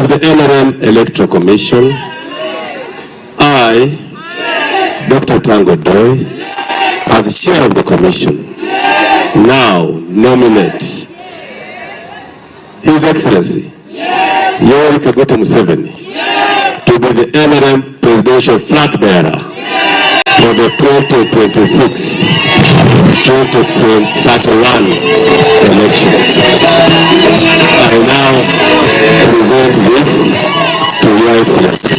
of the NRM Electoral Commission, I, Dr. Tango Doi, as chair of the commission, now nominate His Excellency Yoweri Kaguta Museveni to be the NRM presidential flag bearer for the 2026-2031 elections. I now present this to Your Excellency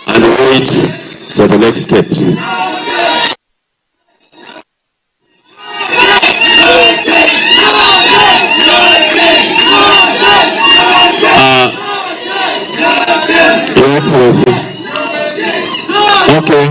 and wait for the next steps. Your Excellency. Okay.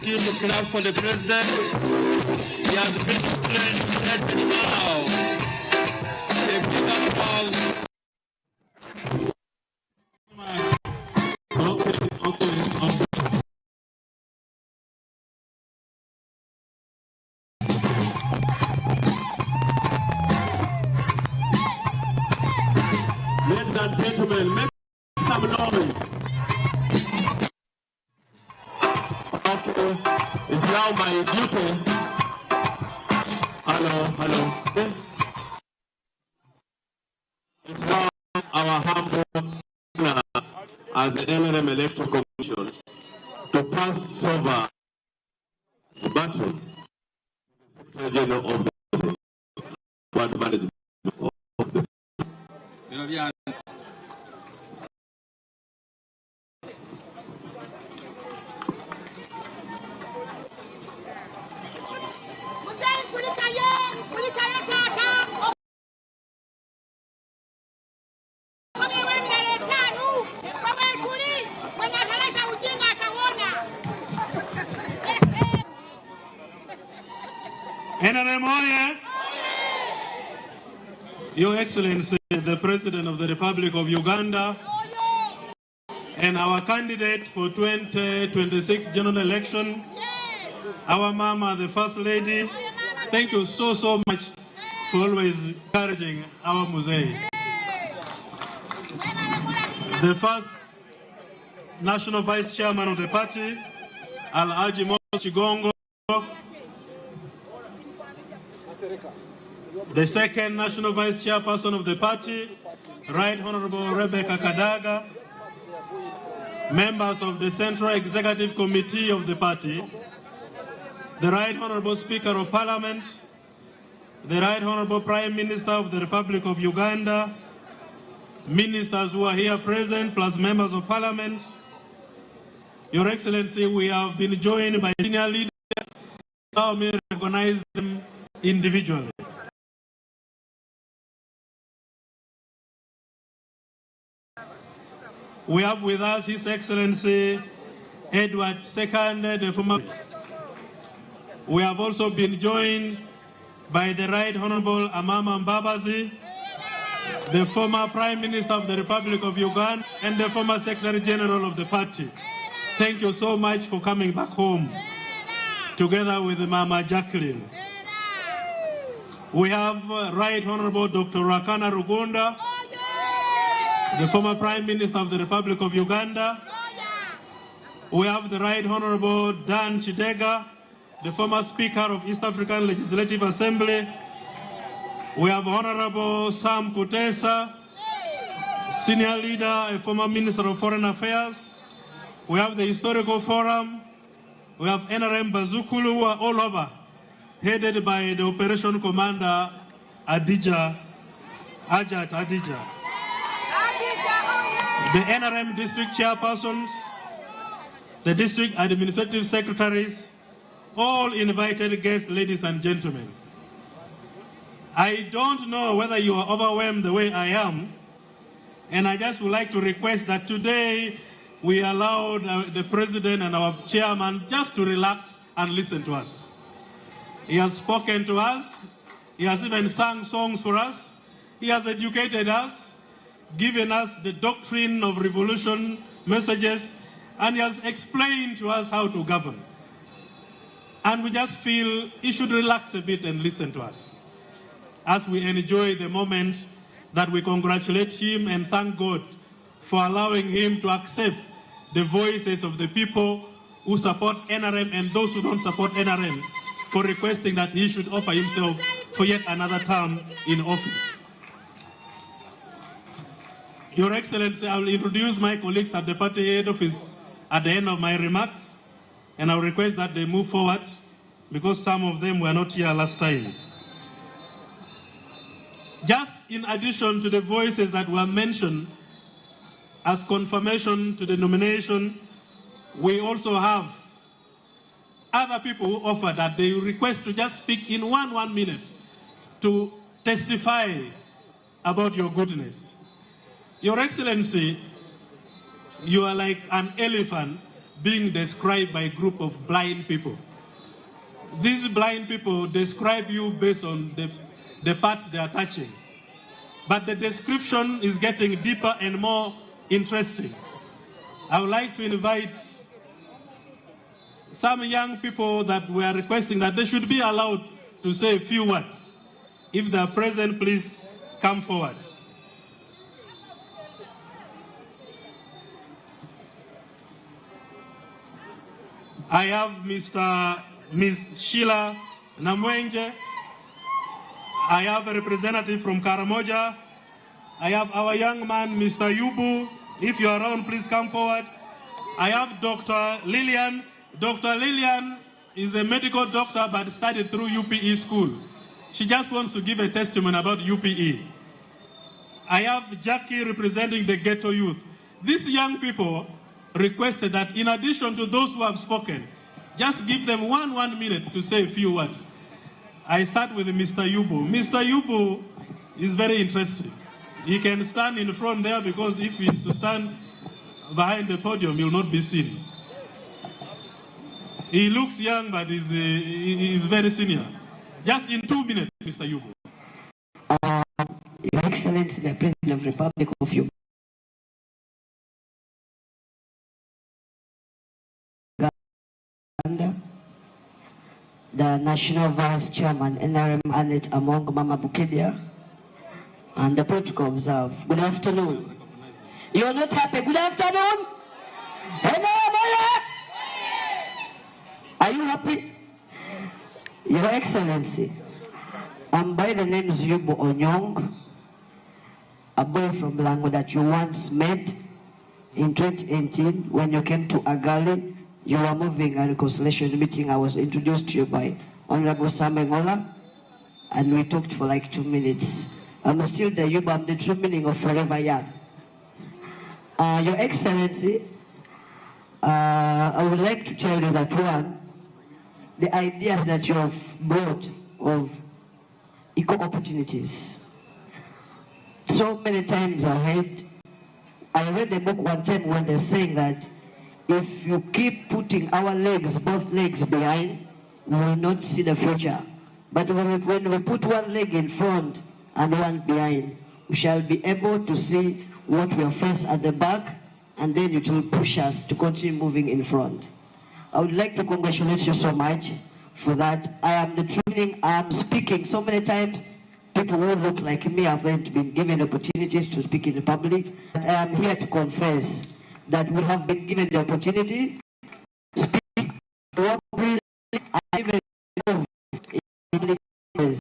Looking out for the president. He has been declared now. A big applause. Okay. Ladies and gentlemen, make some noise. It's now my duty. Hello. It's now our humble honor as the NRM Electoral Commission to pass over the baton to the Secretary General of the for the management of the Your Excellency, the President of the Republic of Uganda, and our candidate for 2026 general election, our Mama, the First Lady, thank you so much for always encouraging our Musei. The first National Vice Chairman of the party, Alhaji Moses Chigongo. The second National Vice Chairperson of the party, Right Honorable Rebecca Kadaga. Members of the Central Executive Committee of the party, the Right Honorable Speaker of Parliament, the Right Honorable Prime Minister of the Republic of Uganda, ministers who are here present, plus members of Parliament. Your Excellency, we have been joined by senior leaders. Allow me to recognize them individually. We have with us His Excellency Edward II, the former. We have also been joined by the Right Honorable Amama Mbabazi, the former Prime Minister of the Republic of Uganda, and the former Secretary General of the party. Thank you so much for coming back home, together with Mama Jacqueline. We have Right Honorable Dr. Rakana Rugunda, the former Prime Minister of the Republic of Uganda. We have the Right Honorable Dan Chidega, the former Speaker of East African Legislative Assembly. We have Honorable Sam Kutesa, Senior Leader, a former Minister of Foreign Affairs. We have the Historical Forum. We have NRM Bazukulu, who are all over, headed by the Operation Commander Ajat Adija. The NRM District Chairpersons, the district administrative secretaries, all invited guests, ladies and gentlemen. I don't know whether you are overwhelmed the way I am, and I just would like to request that today we allowed the president and our chairman just to relax and listen to us. He has spoken to us. He has even sung songs for us. He has educated us, given us the doctrine of revolution messages, and he has explained to us how to govern. And we just feel he should relax a bit and listen to us as we enjoy the moment that we congratulate him and thank God for allowing him to accept the voices of the people who support NRM and those who don't support NRM, for requesting that he should offer himself for yet another term in office. Your Excellency, I will introduce my colleagues at the party head office at the end of my remarks, and I will request that they move forward because some of them were not here last time. Just in addition to the voices that were mentioned as confirmation to the nomination, we also have other people who offer that they request to just speak in one minute to testify about your goodness. Your Excellency, you are like an elephant being described by a group of blind people. These blind people describe you based on the parts they are touching. But the description is getting deeper and more interesting. I would like to invite some young people that were requesting that they should be allowed to say a few words. If they are present, please come forward. I have Ms. Sheila Namwenge. I have a representative from Karamoja. I have our young man, Mr. Yubu. If you are around, please come forward. I have Dr. Lillian. Dr. Lillian is a medical doctor but studied through UPE school. She just wants to give a testimony about UPE. I have Jackie representing the ghetto youth. These young people requested that in addition to those who have spoken, just give them one minute to say a few words. I start with Mr. Yubu. Mr. Yubu is very interesting. He can stand in front there because if he is to stand behind the podium, he will not be seen. He looks young, but he's very senior. Just in 2 minutes, Mr. Yubu. Your Excellency, the President of the Republic of Uganda, the National Vice Chairman, NRM Anet Among Mama Bukedia, and the protocol observe. Good afternoon. You're not happy? Good afternoon. Are you happy? Your Excellency, I'm by the name Yubu Onyong, a boy from Lango that you once met in 2018 when you came to Agali. You were moving a reconciliation meeting. I was introduced to you by Honorable Samengola, and we talked for like 2 minutes. I'm still the Yubu, I'm the true meaning of forever young. Your Excellency, I would like to tell you that one, the ideas that you have brought of equal opportunities. So many times I read a book one time when they're saying that if you keep putting our legs, both legs behind, we will not see the future. But when we put one leg in front and one behind, we shall be able to see what we are faced at the back, and then it will push us to continue moving in front. I would like to congratulate you so much for that. I am the training, I am speaking so many times. People who look like me have been given opportunities to speak in the public. But I am here to confess that we have been given the opportunity to speak, to work with, and even move in public places.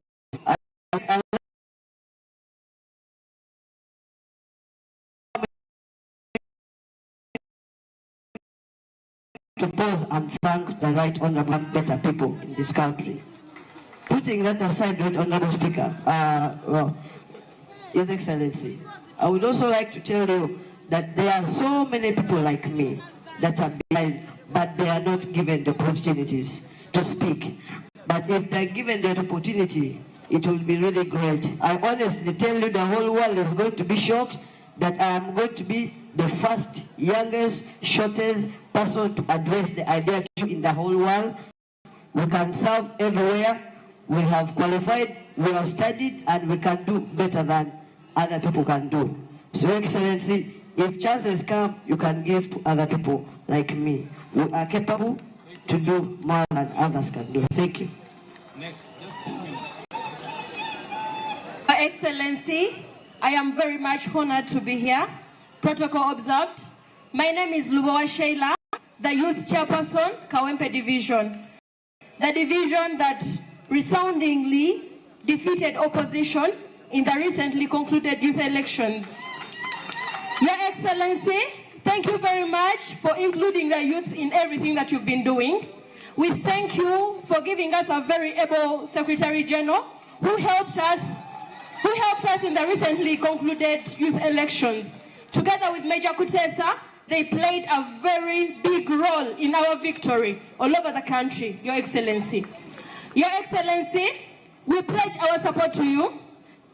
To pause and thank the right honorable and better people in this country. Putting that aside, right honorable Speaker, His Excellency, I would also like to tell you that there are so many people like me that are behind but they are not given the opportunities to speak. But if they're given that opportunity, it will be really great. I honestly tell you, the whole world is going to be shocked that I am going to be the first, youngest, shortest person to address the idea in the whole world. We can serve everywhere. We have qualified, we have studied, and we can do better than other people can do. So, Your Excellency, if chances come, you can give to other people like me. We are capable to do more than others can do. Thank you. Your Excellency, I am very much honored to be here. Protocol observed. My name is Lubawa Sheila, the Youth Chairperson, Kawempe Division. The division that resoundingly defeated opposition in the recently concluded youth elections. Your Excellency, thank you very much for including the youth in everything that you've been doing. We thank you for giving us a very able Secretary General who helped us in the recently concluded youth elections. Together with Major Kutesa, they played a very big role in our victory all over the country, Your Excellency. Your Excellency, we pledge our support to you.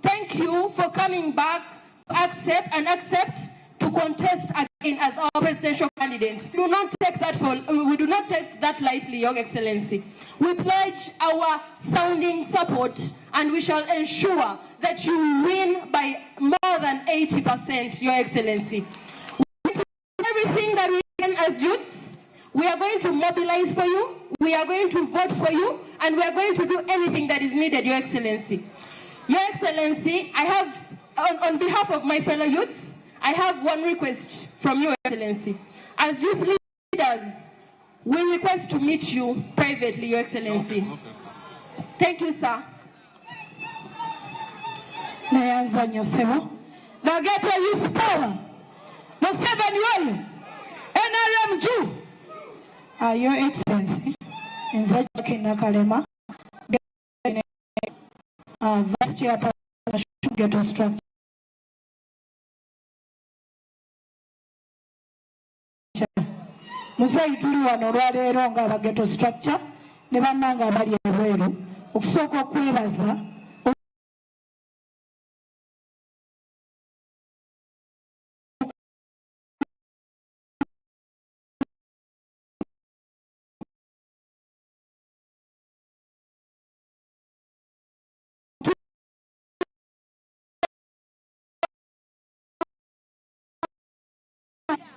Thank you for coming back to accept to contest again as our presidential candidate. We do not take that lightly, Your Excellency. We pledge our sounding support, and we shall ensure that you win by more than 80%, Your Excellency. Everything that we can as youths, we are going to mobilize for you, we are going to vote for you, and we are going to do anything that is needed, Your Excellency. Your Excellency, I have, on behalf of my fellow youths, I have one request from you, Your Excellency. As youth leaders, we request to meet you privately, Your Excellency. Okay. Thank you, sir. Nayanza Nyosebo. The Ghetto Youth Power. Museveni oyo. NRM Ju. Your Excellency, Nze Jackie Kalema, Vice Chairperson Ghetto Structure. Muzeeyi tuli wano olwaleero nga Ghetto Structure ne bannanga abali ebweru okusooka okwebaza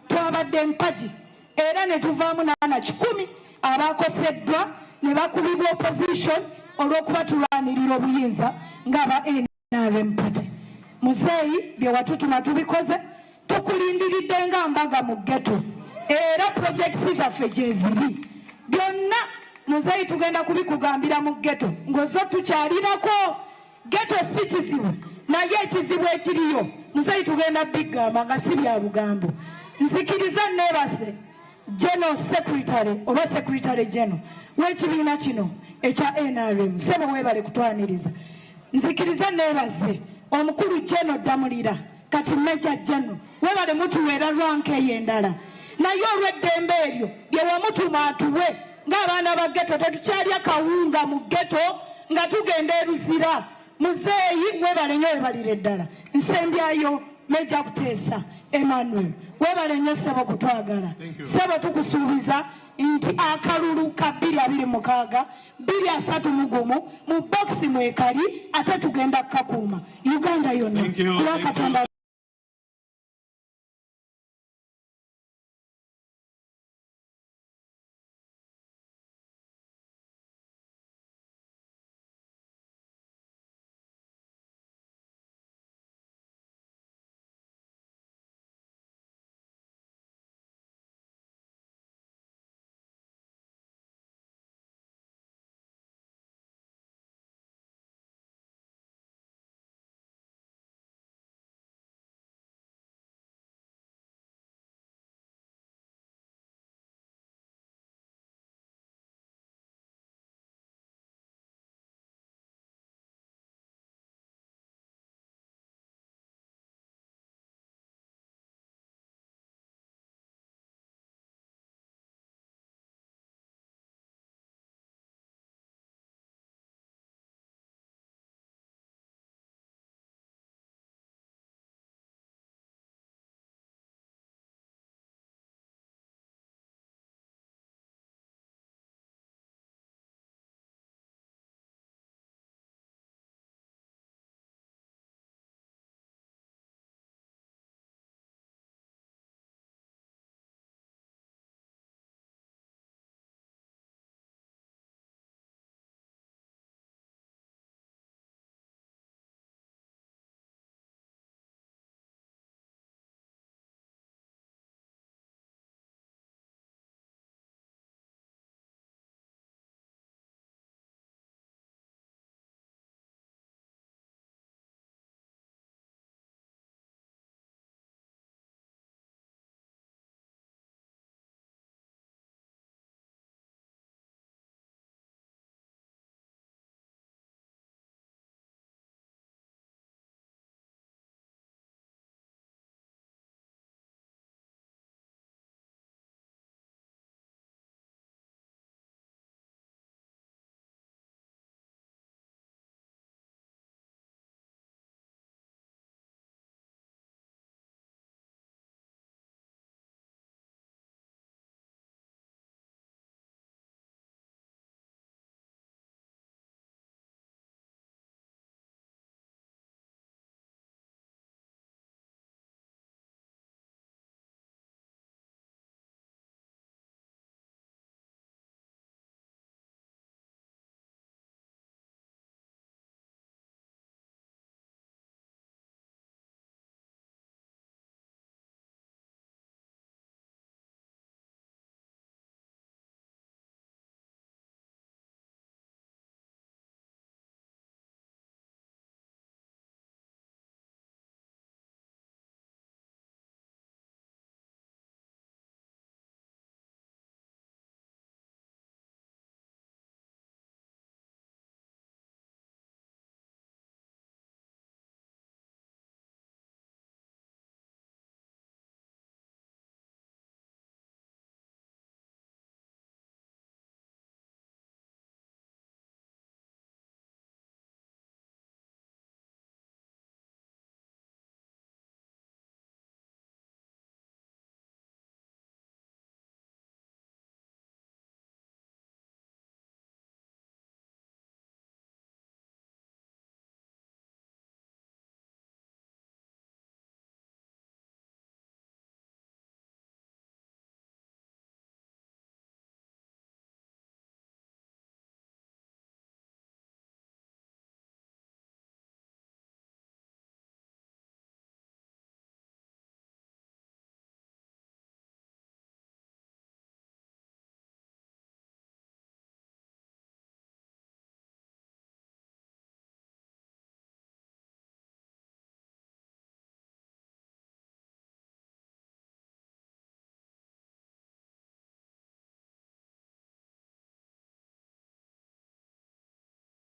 twabadde mpaji era ne tuvaamu n'abaana 10 abaakoseddwa ne bakubibwa opposition olw'okuba tulwanirira obuyinza ng'aba NRM party. Muzeeyi bye watutuma tubikoze, tukulindiridde nga mbaga mu ghetto era projekisi zaffe gye ziri byonna. Muzeeyi tugenda kubikugambira mu ghetto ng'ozo tukyalirako. Ghetto si kizibu naye ekizibu ekiriyo muzeeyi tugenda bigamba nga si bya lugambo. Nzikiriza neebase General Secretary oba Secretary General w'ekibiina kino ekya NRM, sebo weebale kutwaniriza. Nzikiriza neebase omukulu General Damulira kati Major General weebale mutuweera lwankeeyo endala, naye olw'eddembe eryo lye wamutuma atuwe ng'abaana ba ghetto tetukyalya kawunga mu ghetto nga tugenda eruzira. Muzeeyi weebale nnyo weebalire ddala. Nsembyayo Major Kutesa Emmanuel weebale nnyo ssebo kutwagala. Ssebo tukusuubiza nti akalulu ka 226 231 mu bokisi mwekali ate tugenda kukakuuma Uganda yonna.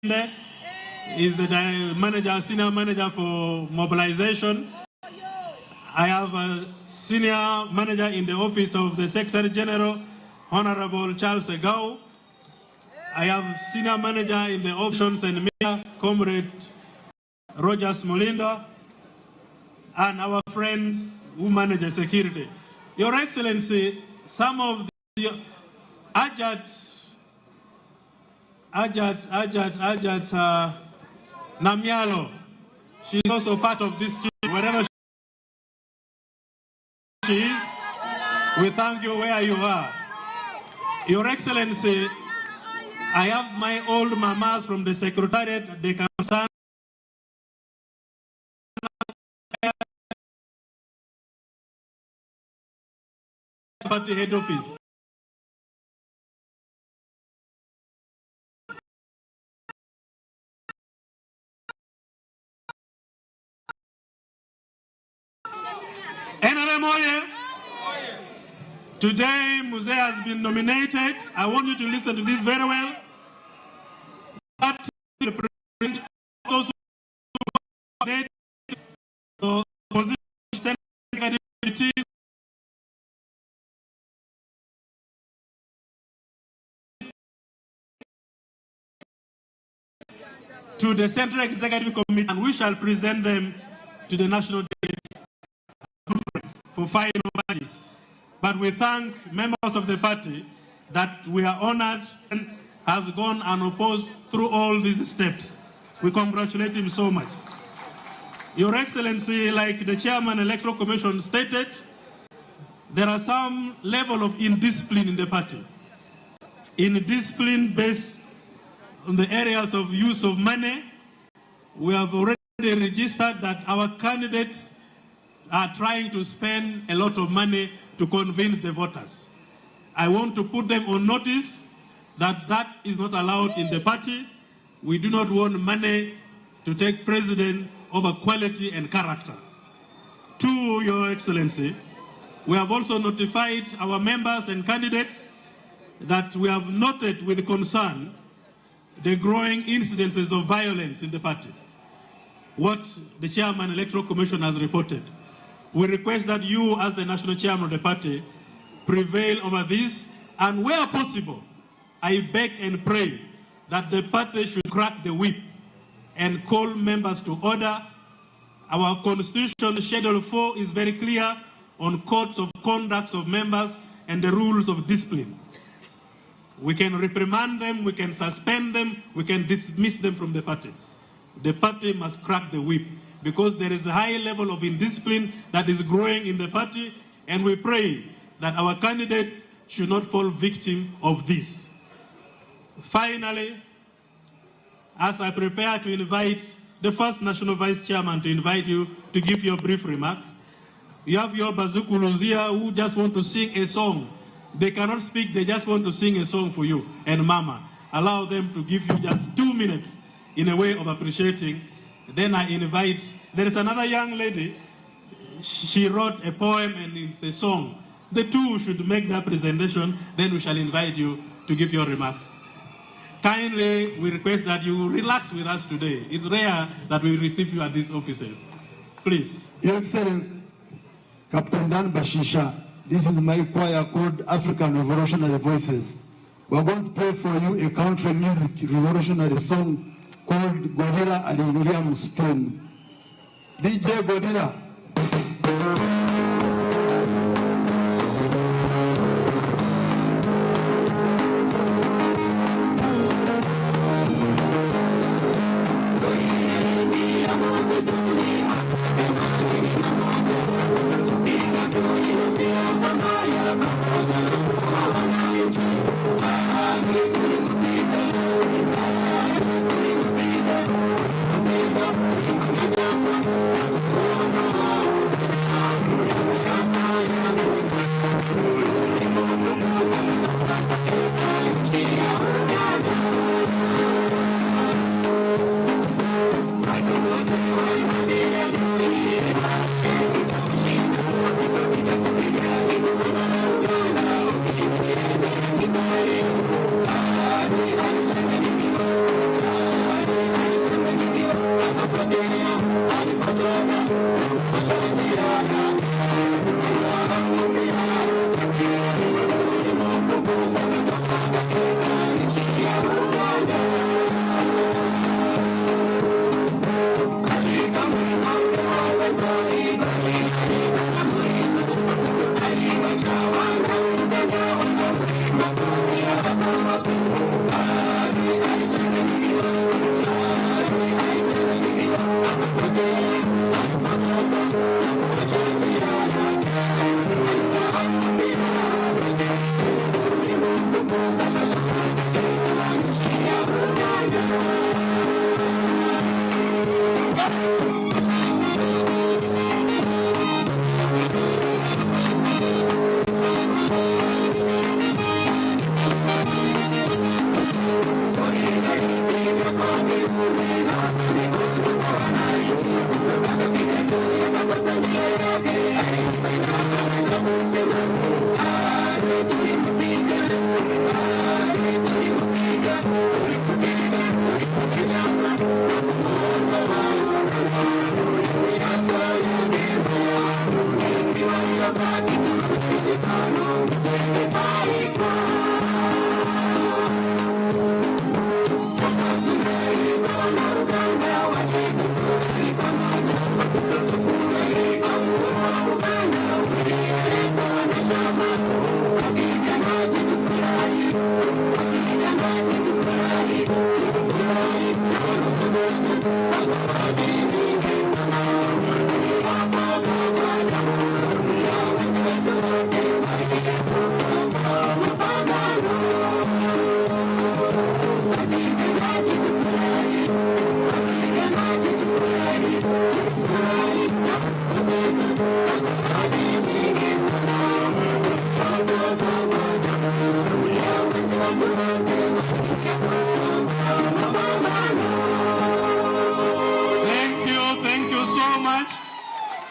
is the manager, senior manager for mobilization. I have a senior manager in the office of the Secretary General, Honorable Charles Egau. I have senior manager in the options and media, Comrade Rogers Molinda, and our friends who manage security. Your Excellency, some of the Ajat Namialo, she is also part of this team. Wherever she is, we thank you where you are. Your Excellency, I have my old mamas from the Secretariat. They can stand at the head office. Today, Muse has been nominated. I want you to listen to this very well. But the president also position to the Central Executive Committee, and we shall present them to the National Conference for final voting. But we thank members of the party that we are honored and has gone unopposed through all these steps. We congratulate him so much. Your Excellency, like the Chairman Electoral Commission stated, there are some level of indiscipline in the party. Indiscipline based on the areas of use of money. We have already registered that our candidates are trying to spend a lot of money to convince the voters. I want to put them on notice that that is not allowed in the party. We do not want money to take president over quality and character. To Your Excellency, we have also notified our members and candidates that we have noted with concern the growing incidences of violence in the party. What the Chairman Electoral Commission has reported. We request that you, as the National Chairman of the party, prevail over this, and where possible, I beg and pray that the party should crack the whip and call members to order. Our Constitution, Schedule 4, is very clear on codes of conduct of members and the rules of discipline. We can reprimand them, we can suspend them, we can dismiss them from the party. The party must crack the whip, because there is a high level of indiscipline that is growing in the party, and we pray that our candidates should not fall victim of this. Finally, as I prepare to invite the first National Vice Chairman to invite you to give your brief remarks, you have your Bazukulus here who just want to sing a song. They cannot speak, they just want to sing a song for you and Mama. Allow them to give you just 2 minutes in a way of appreciating. Then I invite, there is another young lady, she wrote a poem and it's a song. The two should make that presentation, then we shall invite you to give your remarks. Kindly, we request that you relax with us today. It's rare that we receive you at these offices. Please. Your Excellency, Captain Dan Bashisha, this is my choir called African Revolutionary Voices. We're going to play for you a country music revolutionary song called Gorilla and William Stone. DJ Gorilla. Thank you so much.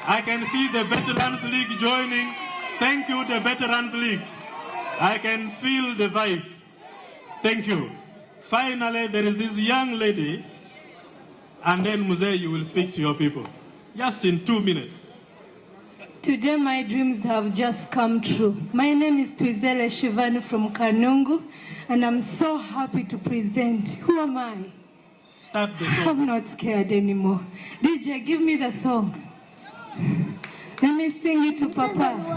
I can see the Veterans League joining. Thank you, the Veterans League. I can feel the vibe. Thank you. Finally, there is this young lady, and then Museveni, you will speak to your people. Just in 2 minutes. Today my dreams have just come true. My name is Twizele Shivani from Kanungu, and I'm so happy to present. Who am I? Start the song. I'm not scared anymore. DJ, give me the song. Let me sing it to Papa.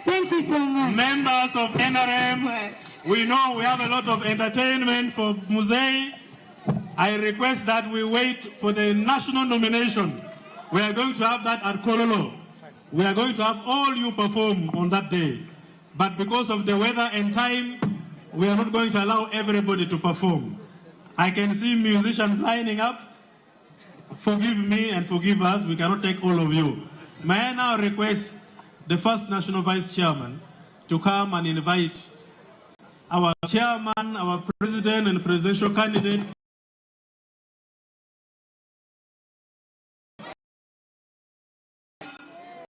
Thank you so much. Members of NRM, we know we have a lot of entertainment for Museveni. I request that we wait for the national nomination. We are going to have that at Kololo. We are going to have all you perform on that day. But because of the weather and time, we are not going to allow everybody to perform. I can see musicians lining up. Forgive me and forgive us, we cannot take all of you. May I now request the first national vice chairman to come and invite our chairman, our president and presidential candidate.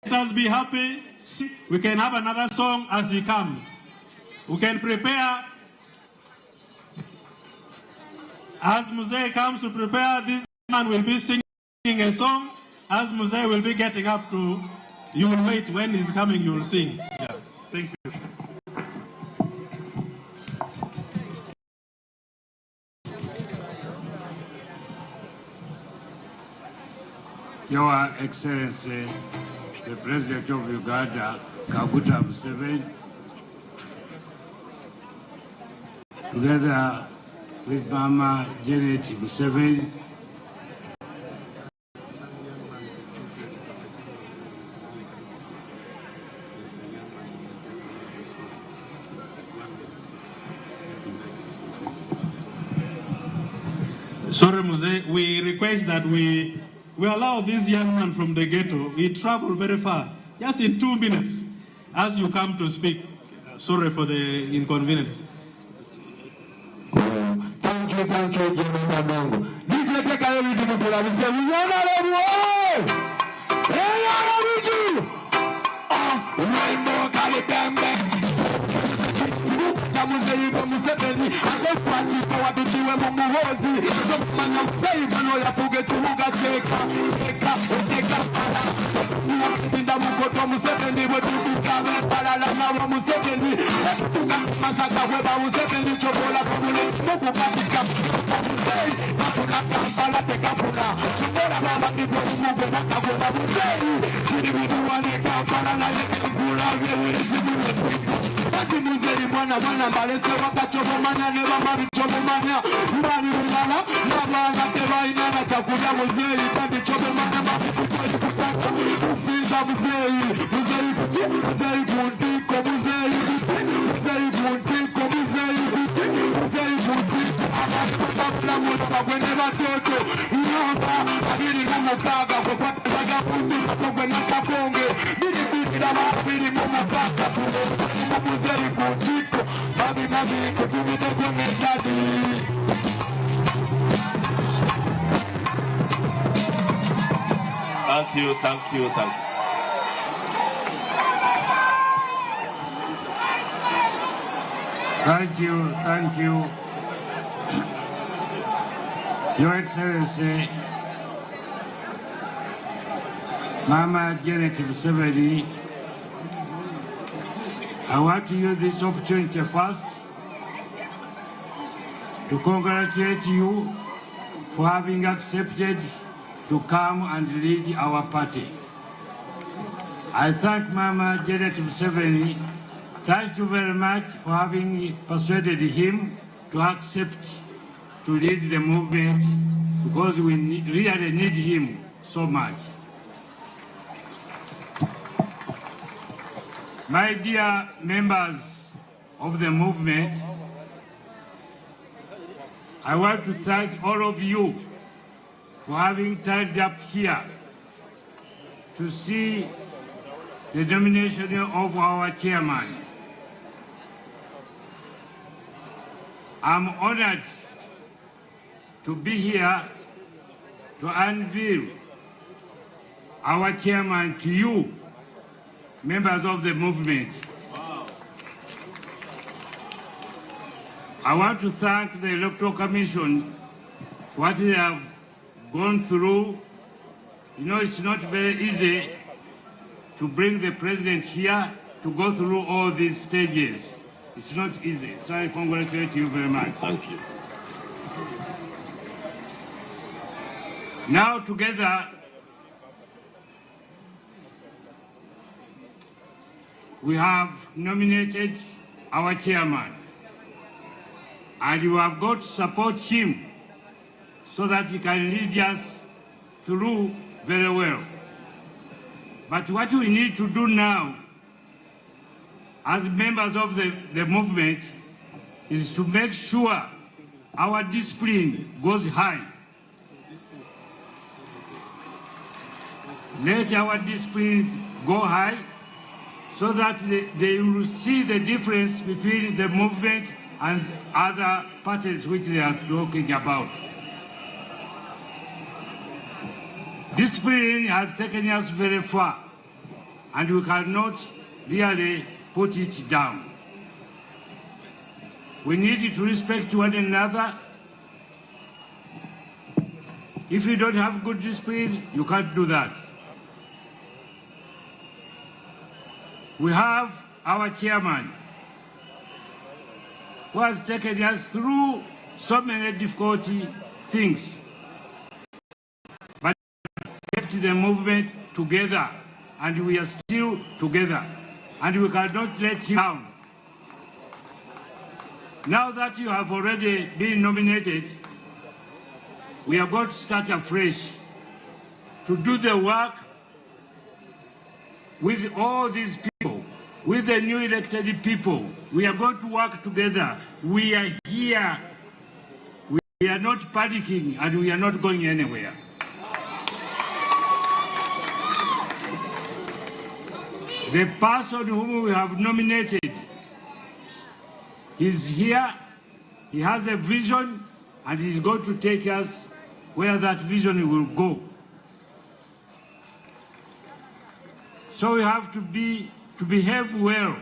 Let us be happy. We can have another song as he comes. We can prepare. As Museveni comes to prepare, this man will be singing a song. As Museveni will be getting up to, you will wait. When he's coming, you will sing. Yeah. Thank you. Your Excellency, the President of Uganda, Kaguta Museveni, together with Mama Janet Museveni, Sorry, Museveni, we request that we allow this young man from the ghetto. He traveled very far. Just in 2 minutes, as you come to speak. Sorry for the inconvenience. Thank you, General Manongo. DJ tekayo bintu mukulabize Uganda lewo. Eyana bitu. Rainbow kalibembe. Museveni Museveni akwati kwa wabitiwe mumuhozi zomanya Museveni yafuge kibuga cheka pala pinda mukoto Museveni wetuka pala na Museveni tuka masaka weba Museveni chobola kumule mukukatika Museveni batuna kampala tekapula chobola baba ndipo muve nakagoma Museveni chini biduwane kampala na yekula wewe chibuwe ati Museveni mwana mbalese wakachomomanya ne bama bichomomanya mbali ulala nabana tebaina na chakulia Museveni kandi chomomanya mabikukweli kutaka ufinza Museveni Museveni kuntiko Museveni kuntiko Museveni kuntiko abakutapula mwana bagwene batoto nyamba abiri mumukaga kwepataga kundisa kogwena kakonge biri bikira mabiri mumukaga Museveni kuntiko Thank you. Thank you. Your Excellency, Mama Janet Museveni, I want to use this opportunity first to congratulate you for having accepted to come and lead our party. I thank Mama Janet Museveni. Thank you very much for having persuaded him to accept to lead the movement because we really need him so much. My dear members of the movement, I want to thank all of you for having turned up here to see the nomination of our chairman. I'm honored to be here to unveil our chairman to you, members of the movement. I want to thank the Electoral Commission for what they have gone through. You know, it's not very easy to bring the president here to go through all these stages. It's not easy. So I congratulate you very much. Thank you. Now together, we have nominated our chairman, and you have got to support him so that he can lead us through very well. But what we need to do now, as members of the movement, is to make sure our discipline goes high. Let our discipline go high so that they will see the difference between the movement and other parties which they are talking about. Discipline has taken us very far, and we cannot really put it down. We need to respect one another. If you don't have good discipline, you can't do that. We have our chairman who has taken us through so many difficult things, but kept the movement together, and we are still together, and we cannot let him down. Now that you have already been nominated, we are going to start afresh to do the work with all these people, with the new elected people. We are going to work together. We are here. We are not panicking, and we are not going anywhere. The person whom we have nominated is here. He has a vision, and he's going to take us where that vision will go. So we have to behave well.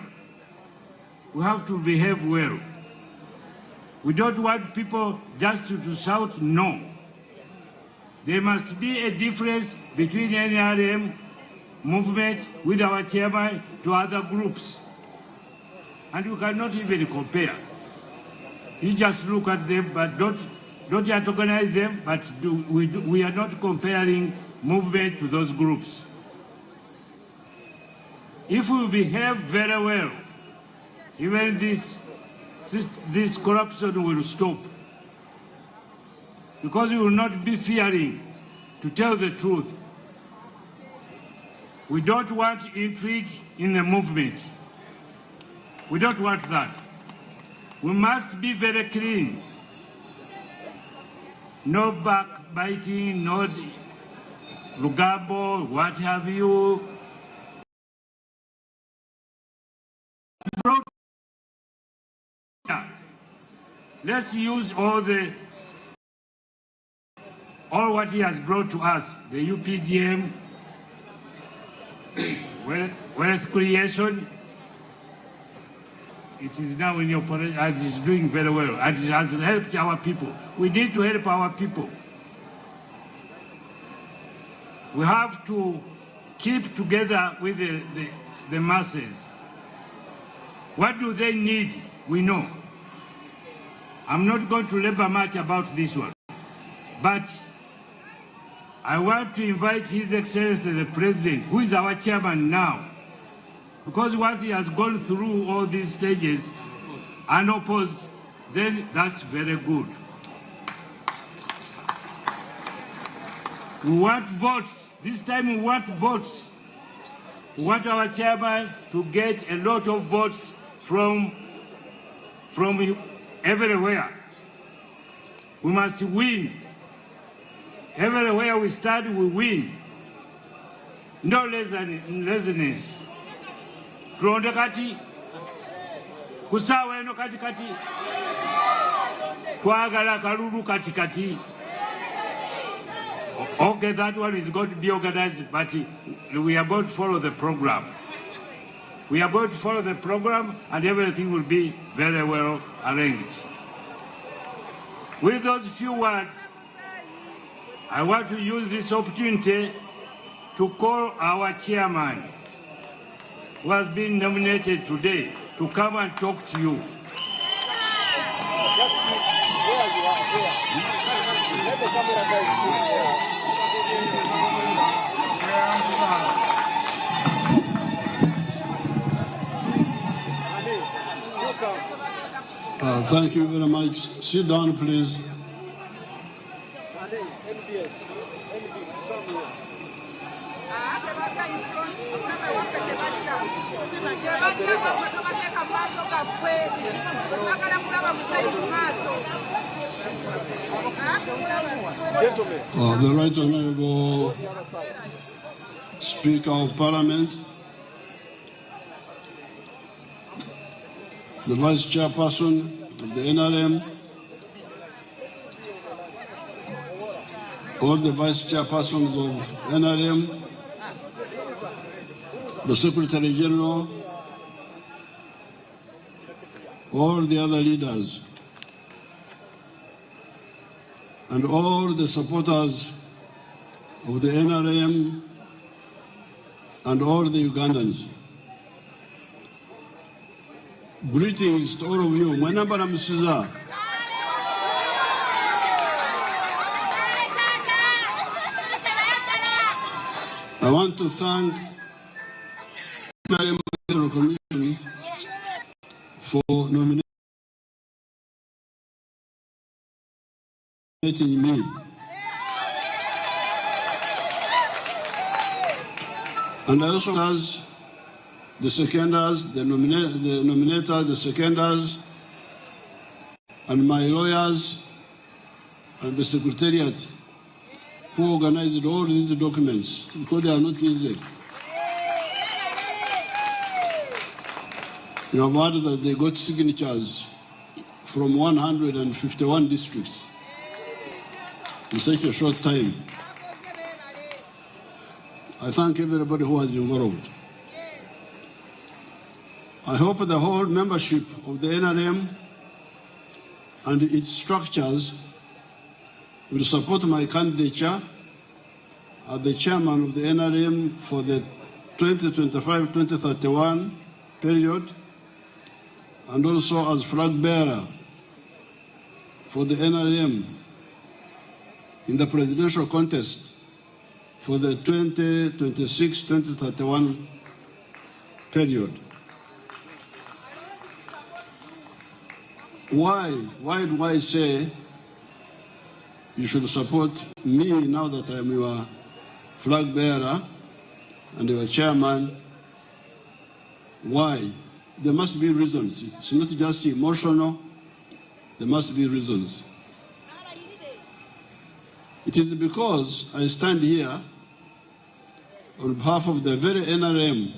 We have to behave well. We don't want people just to shout no. There must be a difference between NRM movement with our chairman to other groups. And you cannot even compare. You just look at them, but don't antagonize them, but we are not comparing movement to those groups. If we behave very well, even this corruption will stop. Because we will not be fearing to tell the truth. We don't want intrigue in the movement. We don't want that. We must be very clean. No backbiting, no lugabo, what have you. Let's use all what he has brought to us, the UPDM, wealth creation. It is now in operation and is doing very well, and it has helped our people. We need to help our people. We have to keep together with the masses. What do they need? We know. I'm not going to labor much about this one, but I want to invite His Excellency the President, who is our chairman now, because once he has gone through all these stages unopposed, then that's very good. We want votes. This time we want votes. We want our chairman to get a lot of votes from everywhere. We must win. Everywhere we start, we win. No laziness. Tuonde kati, kusawa eno kati, twagala kalulu kati. Okay, that one is going to be organized, but we are going to follow the program. We are going to follow the program, and everything will be very well arranged. With those few words, I want to use this opportunity to call our chairman, who has been nominated today, to come and talk to you. Thank you very much. Sit down, please. The Right Honorable Speaker of Parliament, the Vice Chairperson of the NRM, all the Vice Chairpersons of NRM, the Secretary General, all the other leaders, and all the supporters of the NRM and all the Ugandans. Greetings to all of you. Mwanambala Musiza. I want to thank the NRM Commission for nominating me. And I also ask the seconders, the nominator, the seconders, and my lawyers, and the secretariat who organized all these documents, because they are not easy. You have heard that they got signatures from 151 districts. in such a short time. I thank everybody who was involved. I hope the whole membership of the NRM and its structures will support my candidature as the chairman of the NRM for the 2025-2031 period, and also as flag bearer for the NRM in the presidential contest for the 2026-2031 period. Why do I say you should support me now that I'm your flag bearer and your chairman? Why? There must be reasons. It's not just emotional. There must be reasons. It is because I stand here on behalf of the very NRM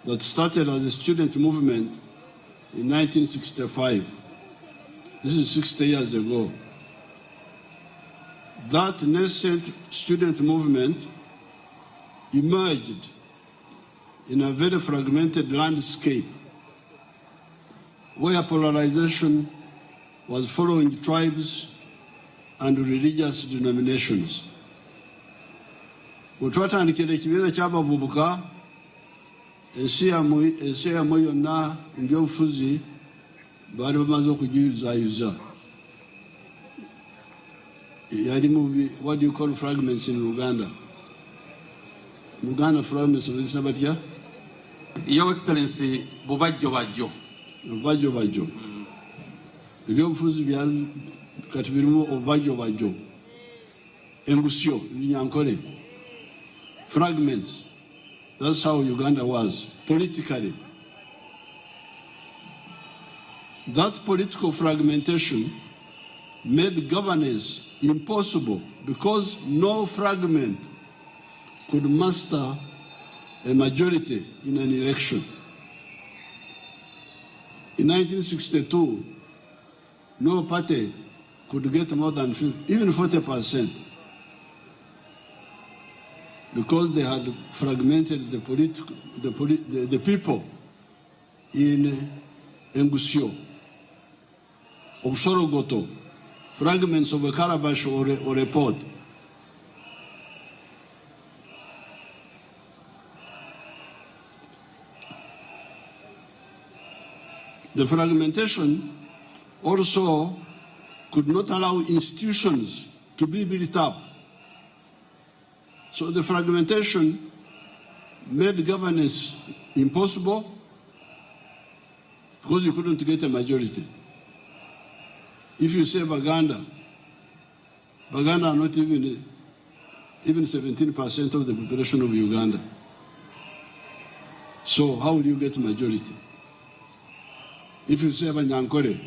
that started as a student movement in 1965. This is 60 years ago. That nascent student movement emerged in a very fragmented landscape where polarization was following tribes and religious denominations. Twatandikira ekibiina ky'abavubuka ensi yammwe yonna mu byobufuzi baali bamaze okugiyuzaayuza. Yali mu what do you call fragments in Uganda? Uganda fragments bazisa batya? Your Excellency, bubajjo. Ebyobufuzi byali kati birimu obubajjo. Engusyo, Nyankole. Fragments. That's how Uganda was, politically. That political fragmentation made governance impossible because no fragment could master a majority in an election. In 1962, no party could get more than 50, even 40%, because they had fragmented the people in Engusyo, Obsorogoto, fragments of a calabash or a pot. The fragmentation also could not allow institutions to be built up. So the fragmentation made governance impossible because you couldn't get a majority. If you say Baganda are not even 17% of the population of Uganda. So how will you get a majority? If you say Banyankore,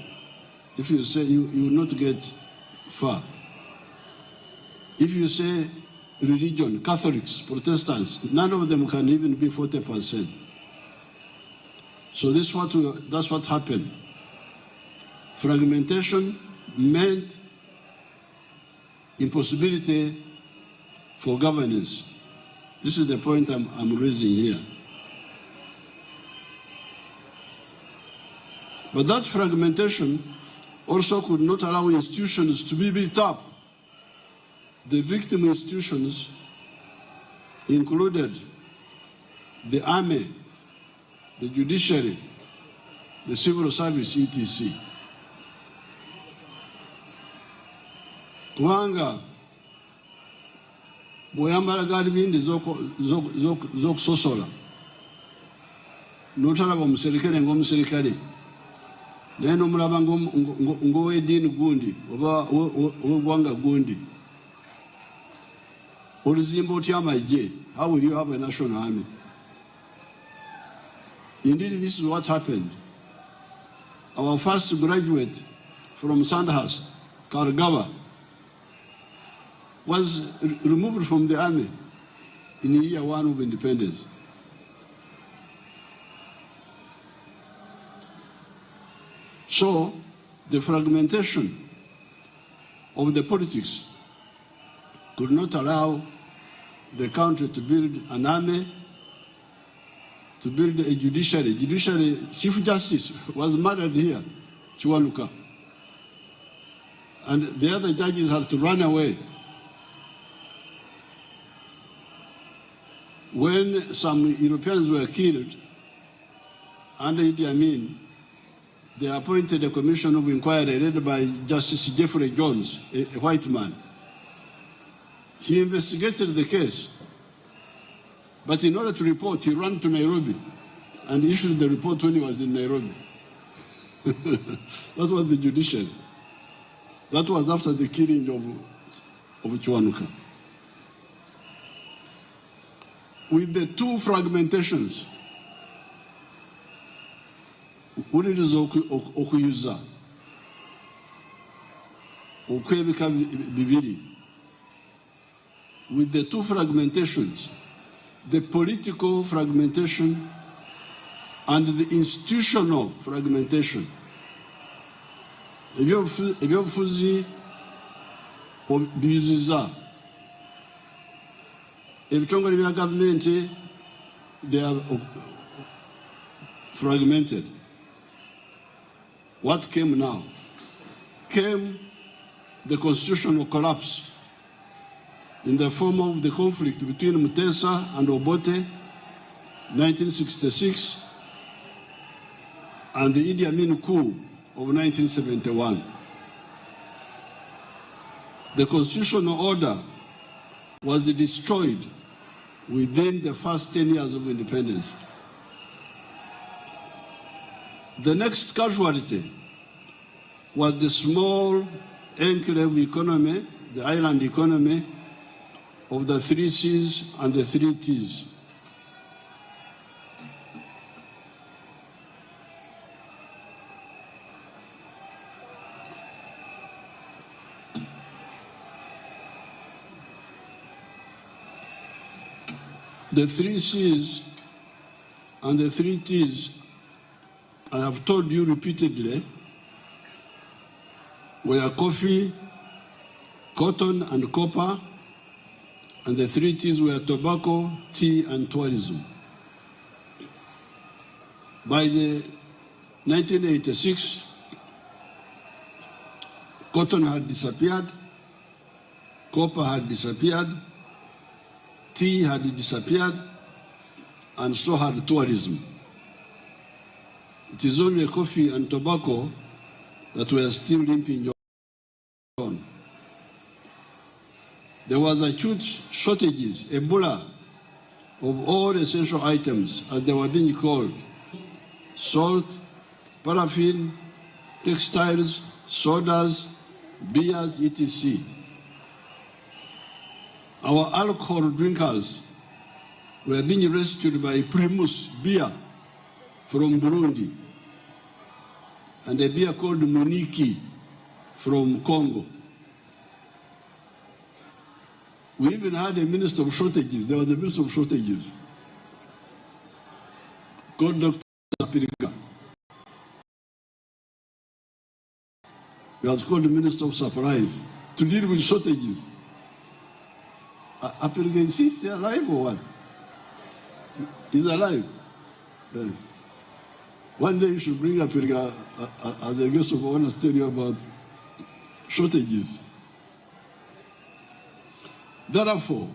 if you say you will not get far. If you say religion, Catholics, Protestants, none of them can even be 40%. So that's what happened. Fragmentation meant impossibility for governance. This is the point I'm raising here. But that fragmentation also could not allow institutions to be built up. The victim institutions included the army, the judiciary, the civil service, etc. Kubanga bw'oyambala gaalibindi z'okusosola n'otalaba omuserikale ng'omuserikale naye n'omulaba ng'ow'eddiini gundi oba ow'eggwanga gundi oluzimba otya amagye. How will you have a national army? Indeed, this is what happened. Our first graduate from Sandhurst, Kargava, was removed from the army in year 1 of independence. So the fragmentation of the politics could not allow the country to build an army, to build a judiciary. Chief Justice was murdered here, Chiwanuka. And the other judges had to run away. When some Europeans were killed under Idi Amin, they appointed a commission of inquiry led by Justice Jeffrey Jones, a white man. He investigated the case, but in order to report, he ran to Nairobi and issued the report when he was in Nairobi. That was the judiciary. That was after the killing of Chiwanuka. With the two fragmentations, uliriza okuyuza okwebika bibiri. With the two fragmentations, the political fragmentation and the institutional fragmentation, ebyobufuzi biyuziza ebitongole bya gavumenti, they are fragmented. What came now? Came the constitutional collapse in the form of the conflict between Mutesa and Obote, 1966, and the Idi Amin coup of 1971. The constitutional order was destroyed within the first 10 years of independence. The next casualty was the small enclave economy, the island economy of the 3 Cs and the 3 Ts. The 3 Cs and the 3 Ts, I have told you repeatedly, were coffee, cotton, and copper, and the 3 Ts were tobacco, tea, and tourism. By the 1986, cotton had disappeared, copper had disappeared, tea had disappeared, and so had tourism. It is only coffee and tobacco that were still limping on. There was acute shortages, Ebola, of all essential items, as they were being called: salt, paraffin, textiles, sodas, beers, etc. Our alcohol drinkers were being rescued by Primus beer from Burundi and a beer called Muniki from Congo. We even had a minister of shortages. There was a minister of shortages called Dr. Sapirika. He was called the Minister of Surprise to deal with shortages. Apirika is he alive or what? He's alive. Yeah. One day you should bring Apirika as a guest of honor to tell you about shortages. Therefore,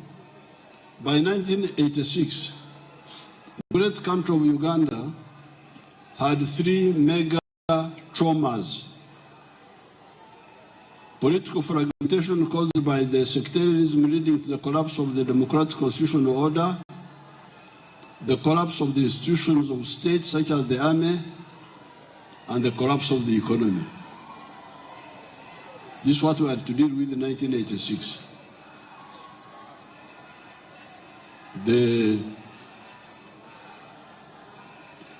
by 1986, the great country of Uganda had 3 mega traumas. Political fragmentation caused by the sectarianism leading to the collapse of the democratic constitutional order, the collapse of the institutions of state such as the army, and the collapse of the economy. This is what we had to deal with in 1986. The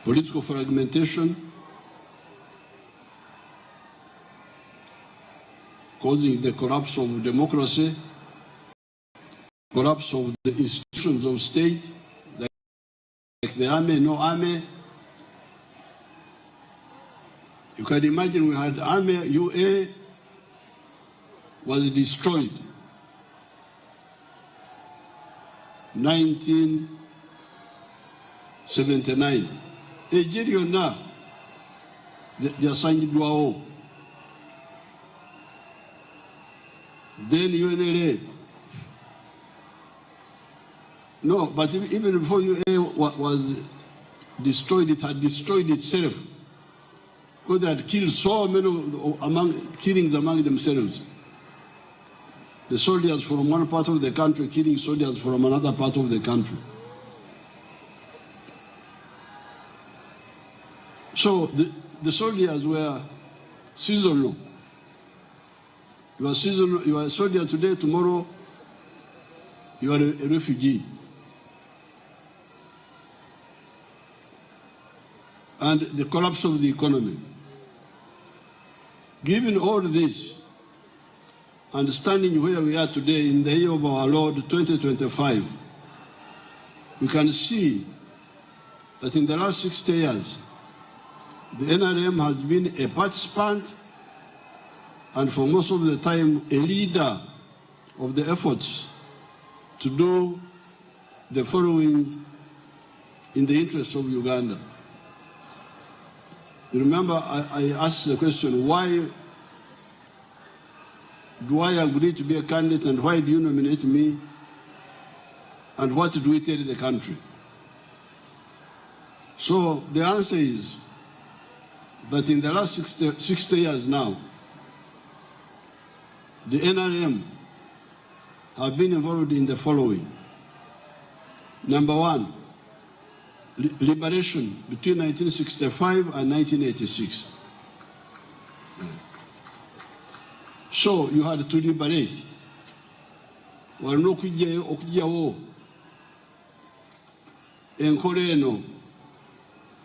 political fragmentation causing the collapse of democracy, collapse of the institutions of state, like the army, no army. You can imagine we had army, UA was destroyed. 1979. Ejiri na lyasangibwawo. Then UNLA. No, but even before UNLA was destroyed, it had destroyed itself. Because they had killed so many killings among themselves. The soldiers from one part of the country killing soldiers from another part of the country. So the soldiers were seasonal. You are seasonal, you are a soldier today, tomorrow you are a refugee. And the collapse of the economy. Given all this, understanding where we are today in the year of our Lord 2025, we can see that in the last 60 years, the NRM has been a participant and for most of the time a leader of the efforts to do the following in the interest of Uganda. You remember I asked the question, why do I agree to be a candidate and why do you nominate me and what do we tell the country? So the answer is that in the last 60 years now, the NRM have been involved in the following. Number one, liberation between 1965 and 1986. So you had to liberate. Walina okujjawo enkola eno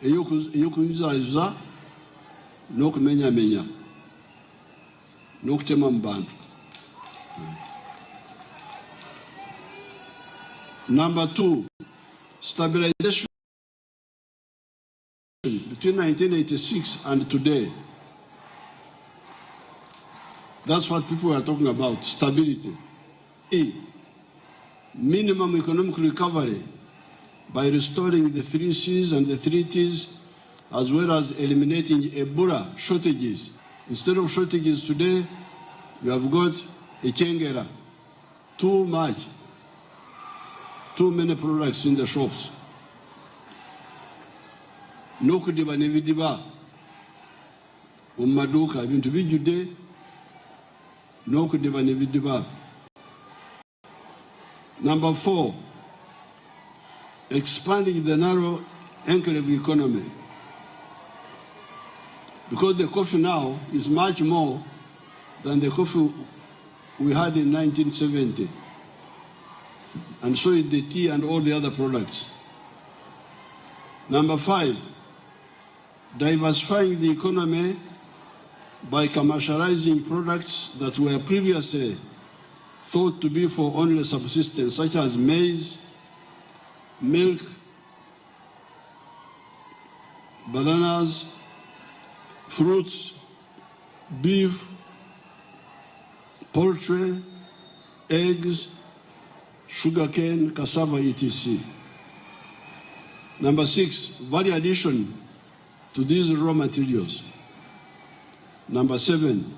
ey'okuyuzaayuza n'okumenyamenya n'okutema mu bantu. Number two, stabilization between 1986 and today. That's what people are talking about, stability. Minimum economic recovery by restoring the 3 C's and the 3 T's, as well as eliminating Ebola shortages. Instead of shortages today, you have got a chengera, too much, too many products in the shops. N'okudiba n'ebidiba mu maduuka ebintu bijjudde n'okudiba n'ebidiba. Number four, expanding the narrow enclave economy. Because the coffee now is much more than the coffee we had in 1970. And so is the tea and all the other products. Number five, diversifying the economy by commercializing products that were previously thought to be for only subsistence, such as maize, milk, bananas, fruits, beef, poultry, eggs, sugarcane, cassava, etc. Number six, value addition to these raw materials. Number seven,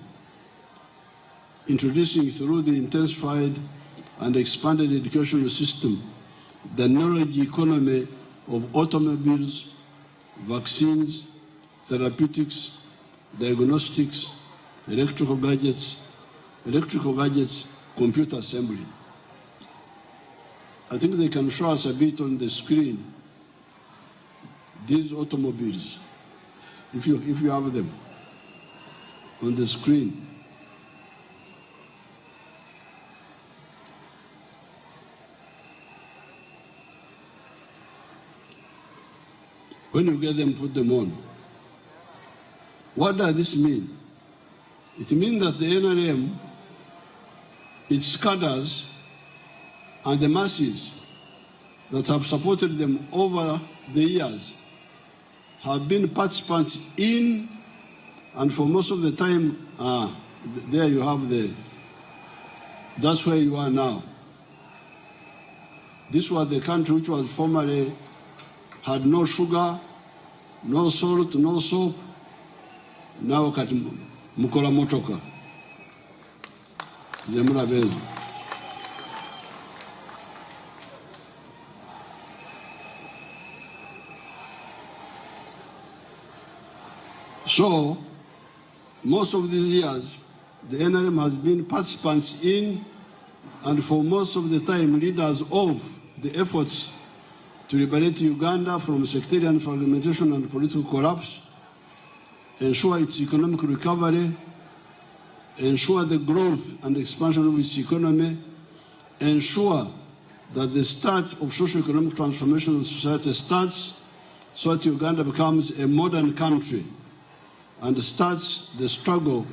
introducing through the intensified and expanded educational system the knowledge economy of automobiles, vaccines, therapeutics, diagnostics, electrical gadgets, computer assembly. I think they can show us a bit on the screen, these automobiles, if you have them on the screen. When you get them, put them on. What does this mean? It means that the NRM, its cadres, and the masses that have supported them over the years have been participants in, and for most of the time, there you have that's where you are now. This was the country which was formerly had no sugar, no salt, no soap. Now kati mukola motoka. Zemula bezo. So, most of these years, the NRM has been participants in, and for most of the time, leaders of the efforts to liberate Uganda from sectarian fragmentation and political collapse, ensure its economic recovery, ensure the growth and expansion of its economy, ensure that the start of socio-economic transformation of society starts so that Uganda becomes a modern country and starts the struggle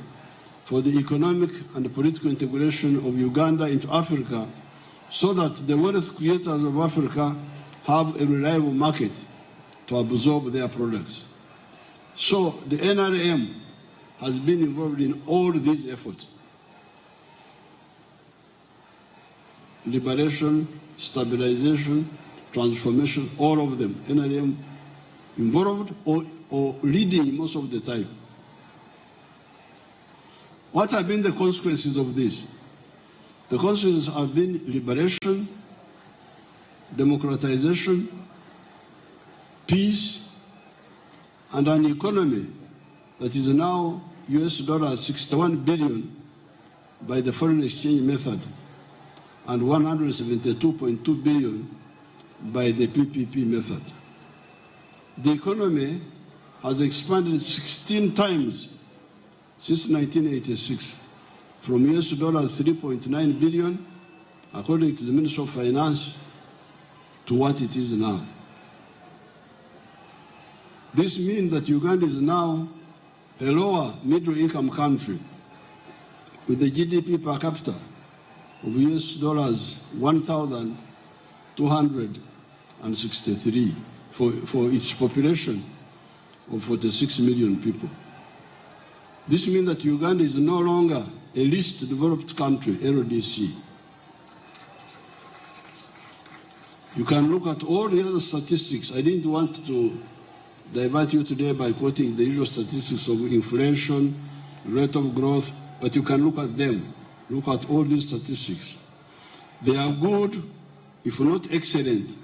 for the economic and political integration of Uganda into Africa so that the wealth creators of Africa have a reliable market to absorb their products. So the NRM has been involved in all these efforts. Liberation, stabilization, transformation, all of them. NRM involved or leading most of the time. What have been the consequences of this? The consequences have been liberation, democratization, peace, and an economy that is now $61 billion by the foreign exchange method and 172.2 billion by the PPP method. The economy has expanded 16 times since 1986, from $3.9 billion, according to the Ministry of Finance, to what it is now. This means that Uganda is now a lower middle-income country with a GDP per capita of $1,263 for its population of 46 million people. This means that Uganda is no longer a least developed country, LDC. You can look at all the other statistics. I didn't want to divert you today by quoting the usual statistics of inflation, rate of growth, but you can look at them. Look at all these statistics. They are good, if not excellent,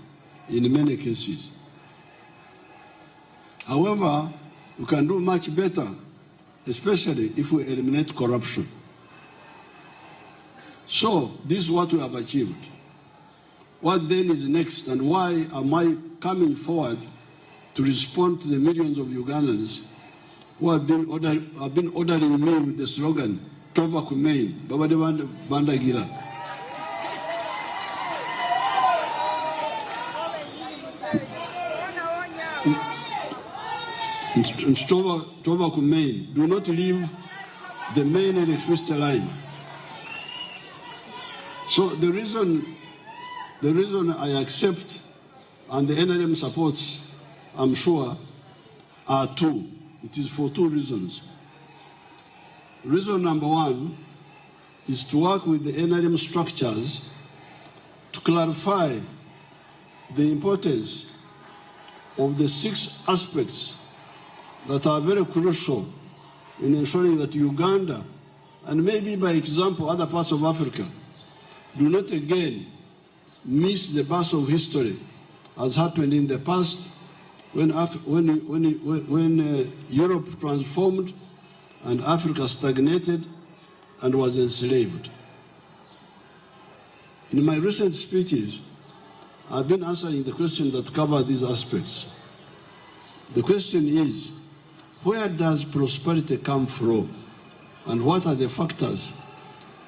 in many cases. However, we can do much better, especially if we eliminate corruption. So, this is what we have achieved. What then is next, and why am I coming forward to respond to the millions of Ugandans who have been ordering me with the slogan, Tova Kumein, Babade Bandagira. Tova Kumein, do not leave the main electricity line. So the reason I accept and the NRM supports, I'm sure, are two. It is for two reasons. Reason number one is to work with the NRM structures to clarify the importance of the 6 aspects that are very crucial in ensuring that Uganda, and maybe by example other parts of Africa, do not again miss the bus of history as happened in the past when Europe transformed and Africa stagnated and was enslaved. In my recent speeches, I've been answering the question that cover these aspects. The question is, where does prosperity come from, and what are the factors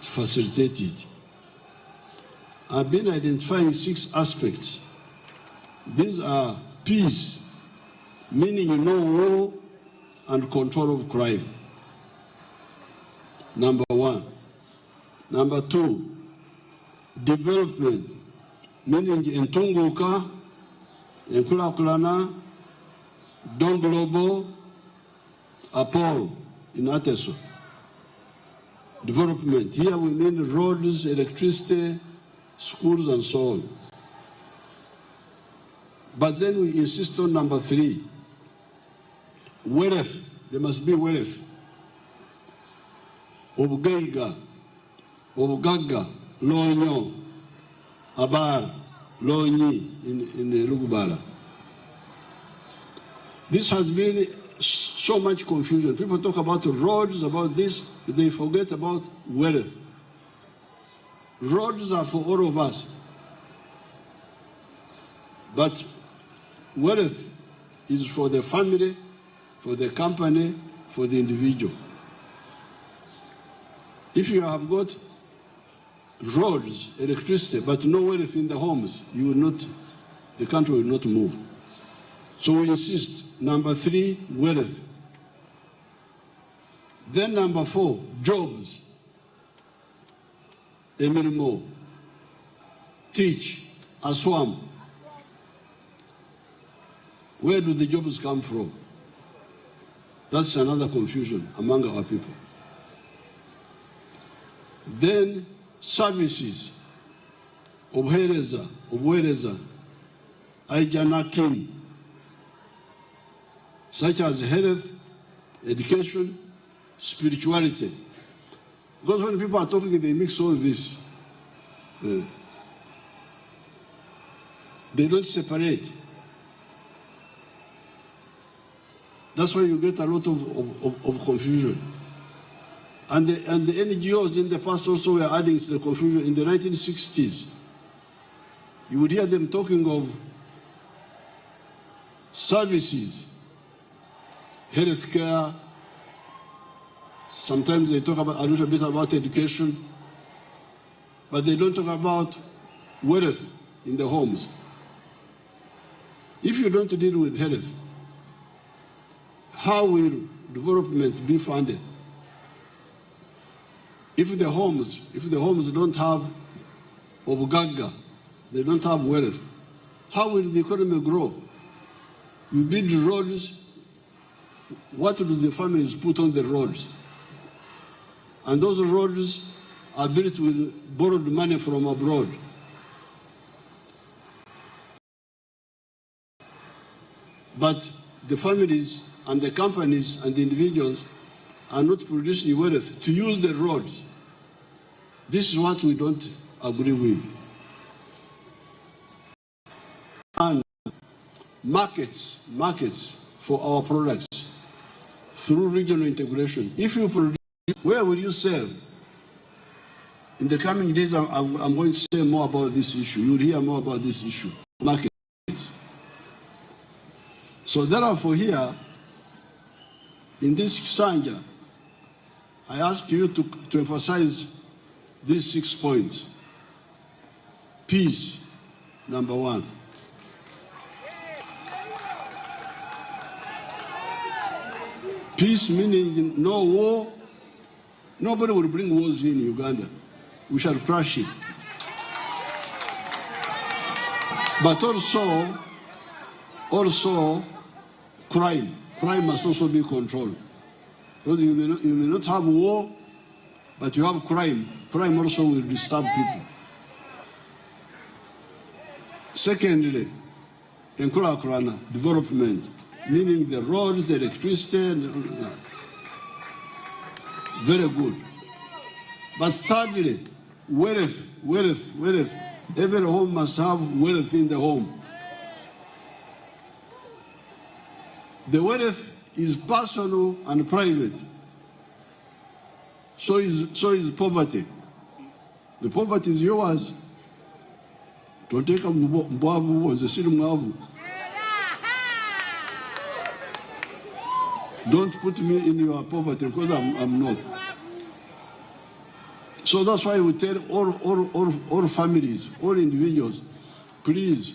to facilitate it? I've been identifying 6 aspects. These are peace, meaning no war and control of crime. Number 1. Number 2, development, meaning entunguka, enkulakulana, don global, apol, in Ateso. Development, here we mean roads, electricity, schools, and so on. But then we insist on number 3. Wealth. There must be wealth. Obugaiga, Obugaga, Lonyo, Abar, Lonyi in Lugubara. This has been so much confusion. People talk about roads, about this, they forget about wealth. Roads are for all of us. But wealth is for the family, for the company, for the individual. If you have got roads, electricity, but no wealth in the homes, you will not, the country will not move. So we insist, number 3, wealth. Then number 4, jobs. Emirimo, teach, aswam. Where do the jobs come from? That's another confusion among our people. Then services, obwereza, aijanakim, such as health, education, spirituality. Because when people are talking, they mix all this. They don't separate. That's why you get a lot of confusion. And the NGOs in the past also were adding to the confusion. In the 1960s, you would hear them talking of services, healthcare. Sometimes they talk about a little bit about education, but they don't talk about wealth in the homes. If you don't deal with health, how will development be funded? If the homes don't have obugaga, they don't have wealth, how will the economy grow? You build roads, what do the families put on the roads? And those roads are built with borrowed money from abroad. But the families and the companies and the individuals are not producing wealth to use the roads. This is what we don't agree with. And markets for our products through regional integration. If you produce, where will you sell? In the coming days, I'm going to say more about this issue. You'll hear more about this issue, markets. So therefore here, in this Sanja, I ask you to emphasize these 6 points. Peace, number 1. Peace meaning no war. Nobody will bring wars in Uganda. We shall crush it. But also crime. Crime must also be controlled. Because you may not have war, but you have crime. Crime also will disturb people. Secondly, enkulakulana, development, meaning the roads, the electricity, very good. But thirdly, wealth. Every home must have wealth in the home. The wealth is personal and private. So is poverty. The poverty is yours. Don't take a mbavu was a silumavu. Don't put me in your poverty because I'm not. So that's why we tell all families, all individuals, please.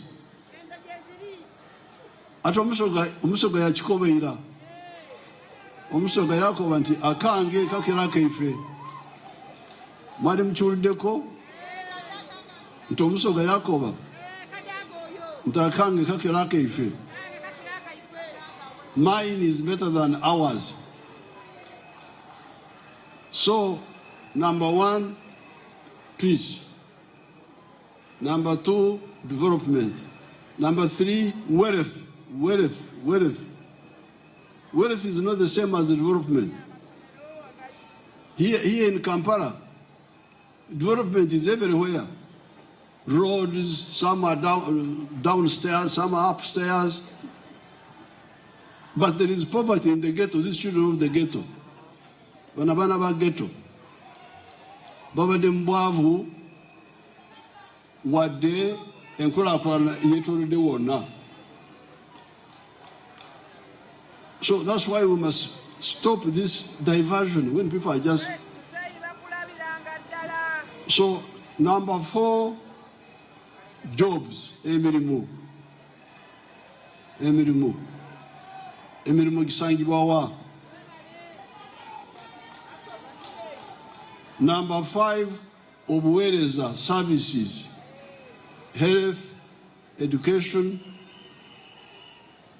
Ati omusoga ya chikobeira. Omusoga yako wanti akange kakiraka ife. Mwali mchuldeko. Nti omusoga yakoba. Nti akange kakiraka ife. Mine is better than ours. So, number 1, peace. Number 2, development. Number 3, wealth. Wealth is not the same as development. Here in Kampala, development is everywhere. Roads, some are downstairs, some are upstairs. But there is poverty in the ghetto. These children of the ghetto. Banabana ba ghetto. Baba de mbwavu wade enkola kwa yetoro de wona. So that's why we must stop this diversion when people are just. So number 4, jobs. Emirimu gisangibwa wa. Number 5, obuweereza, services, health, education,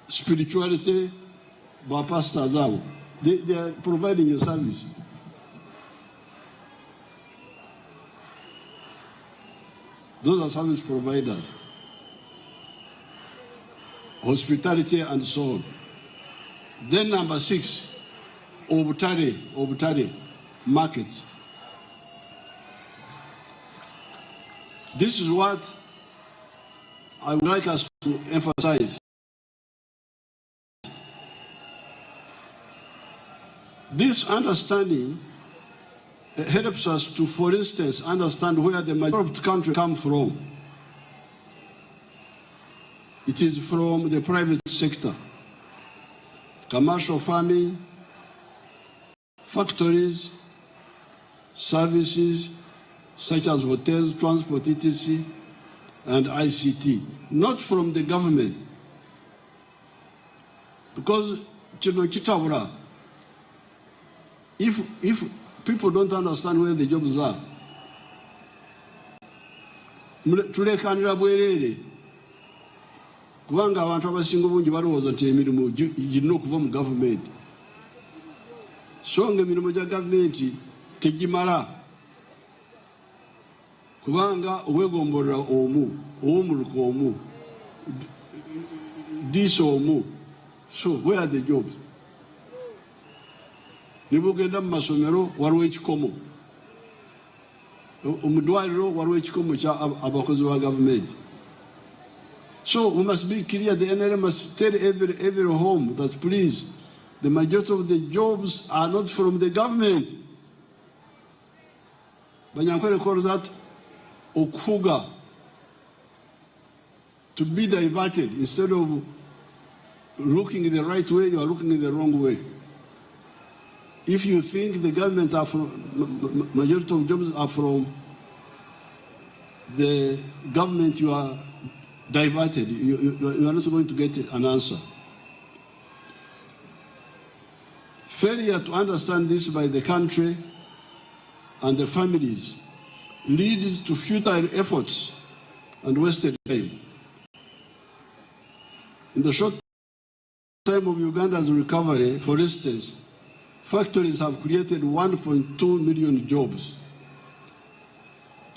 spirituality, by pastors. They are providing a service. Those are service providers. Hospitality and so on. Then number 6, obutare, market. This is what I would like us to emphasize. This understanding helps us to, for instance, understand where the majority of the country come from. It is from the private sector, commercial farming, factories, services, such as hotels, transport, etc., and ICT, not from the government. Because if people don't understand where the jobs are, tulekanira bwerere kubanga abantu abasinga bungi balowooza nti emirimu girina okuva mu gavumenti. So nga emirimu gya gavumenti tegimala kubanga obwegombolera omu, ow'omuluka omu, diisa omu. So where are the jobs? Ne bugenda mu masomero waliwo ekikomo, omudwaliro waliwo ekikomo kya abakozi ba gavumenti. So we must be clear. The NRM must tell every home that please, the majority of the jobs are not from the government. Banyankole call that okuga, to be diverted. Instead of looking in the right way, you are looking in the wrong way. If you think the government are from, majority of jobs are from the government, you are diverted. You are not going to get an answer. Failure to understand this by the country and the families leads to futile efforts and wasted time. In the short time of Uganda's recovery, for instance, factories have created 1.2 million jobs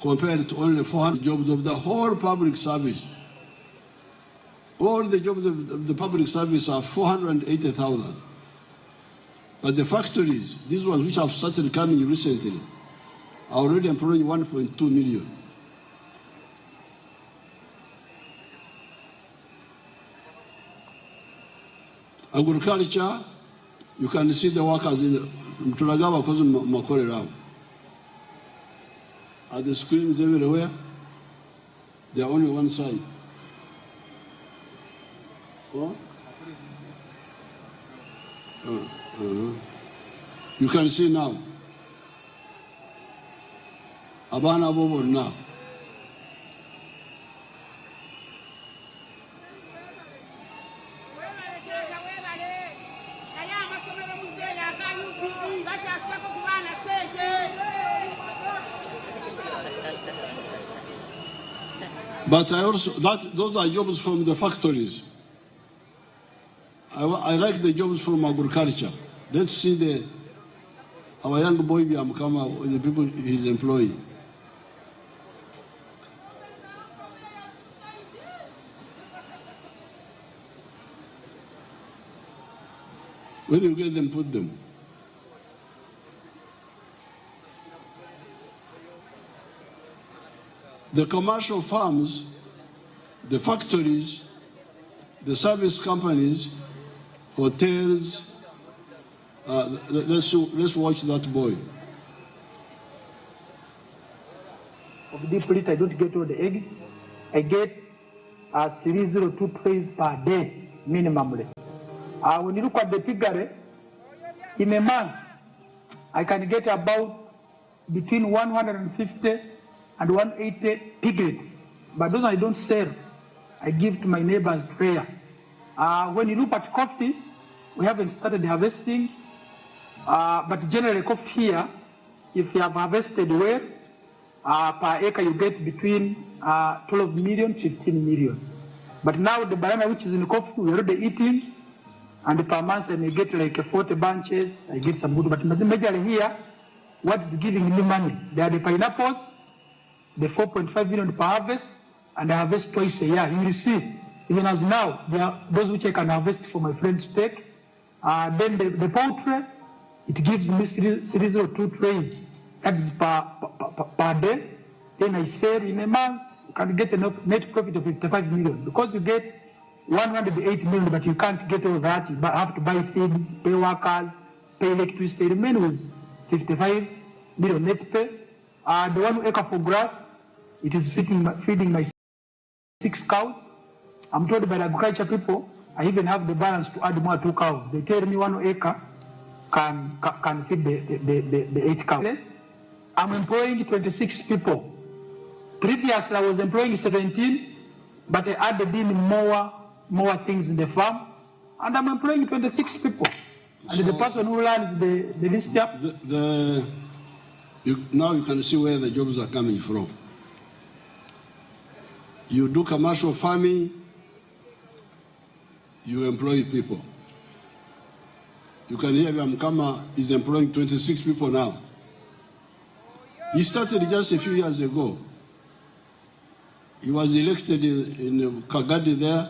compared to only 400 jobs of the whole public service. All the jobs of the public service are 480,000. But the factories, these ones which have started coming recently, are already employing 1.2 million. Agriculture, you can see the workers in the Mtulagaba because Makorera. Are the screens everywhere? They are only one side. Oh? You can see now. Abana Bobo now. But I also, those are jobs from the factories. I like the jobs from agriculture. Let's see our young boy, the people he's employing. When you get them, put them. The commercial farms, the factories, the service companies, hotels, let's watch that boy. Of deep plate, I don't get all the eggs. I get 302 trays per day, minimally. When you look at the figure, in a month, I can get about between 150 and 180 piglets. But those I don't sell. I give to my neighbors prayer. When you look at coffee, we haven't started harvesting. But generally coffee here, if you have harvested well, per acre you get between 12 million, 15 million. But now the banana which is in coffee, we're already eating, and per month I may get like 40 bunches, I get some good, but majorly here, what is giving me money? They are the pineapples, the 4.5 million per harvest, and I harvest twice a year. You will see, even as now, there are those which I can harvest for my friends' take. Then the poultry, it gives me 302 trays. That is per day. Then I sell in a month, you can get a net profit of 55 million. Because you get 108 million, but you can't get all that. You have to buy feeds, pay workers, pay electricity. You remain with 55 million net pay. The 1 acre for grass, it is feeding my 6 cows. I'm told by the agriculture people, I even have the balance to add more 2 cows. They tell me 1 acre can feed the 8 cows. I'm employing 26 people. Previously, I was employing 17, but I added in more things in the farm, and I'm employing 26 people. And so the person who runs the list up. Now you can see where the jobs are coming from. You do commercial farming, you employ people. You can hear Mkama is employing 26 people now. He started just a few years ago. He was elected in Kagadi there.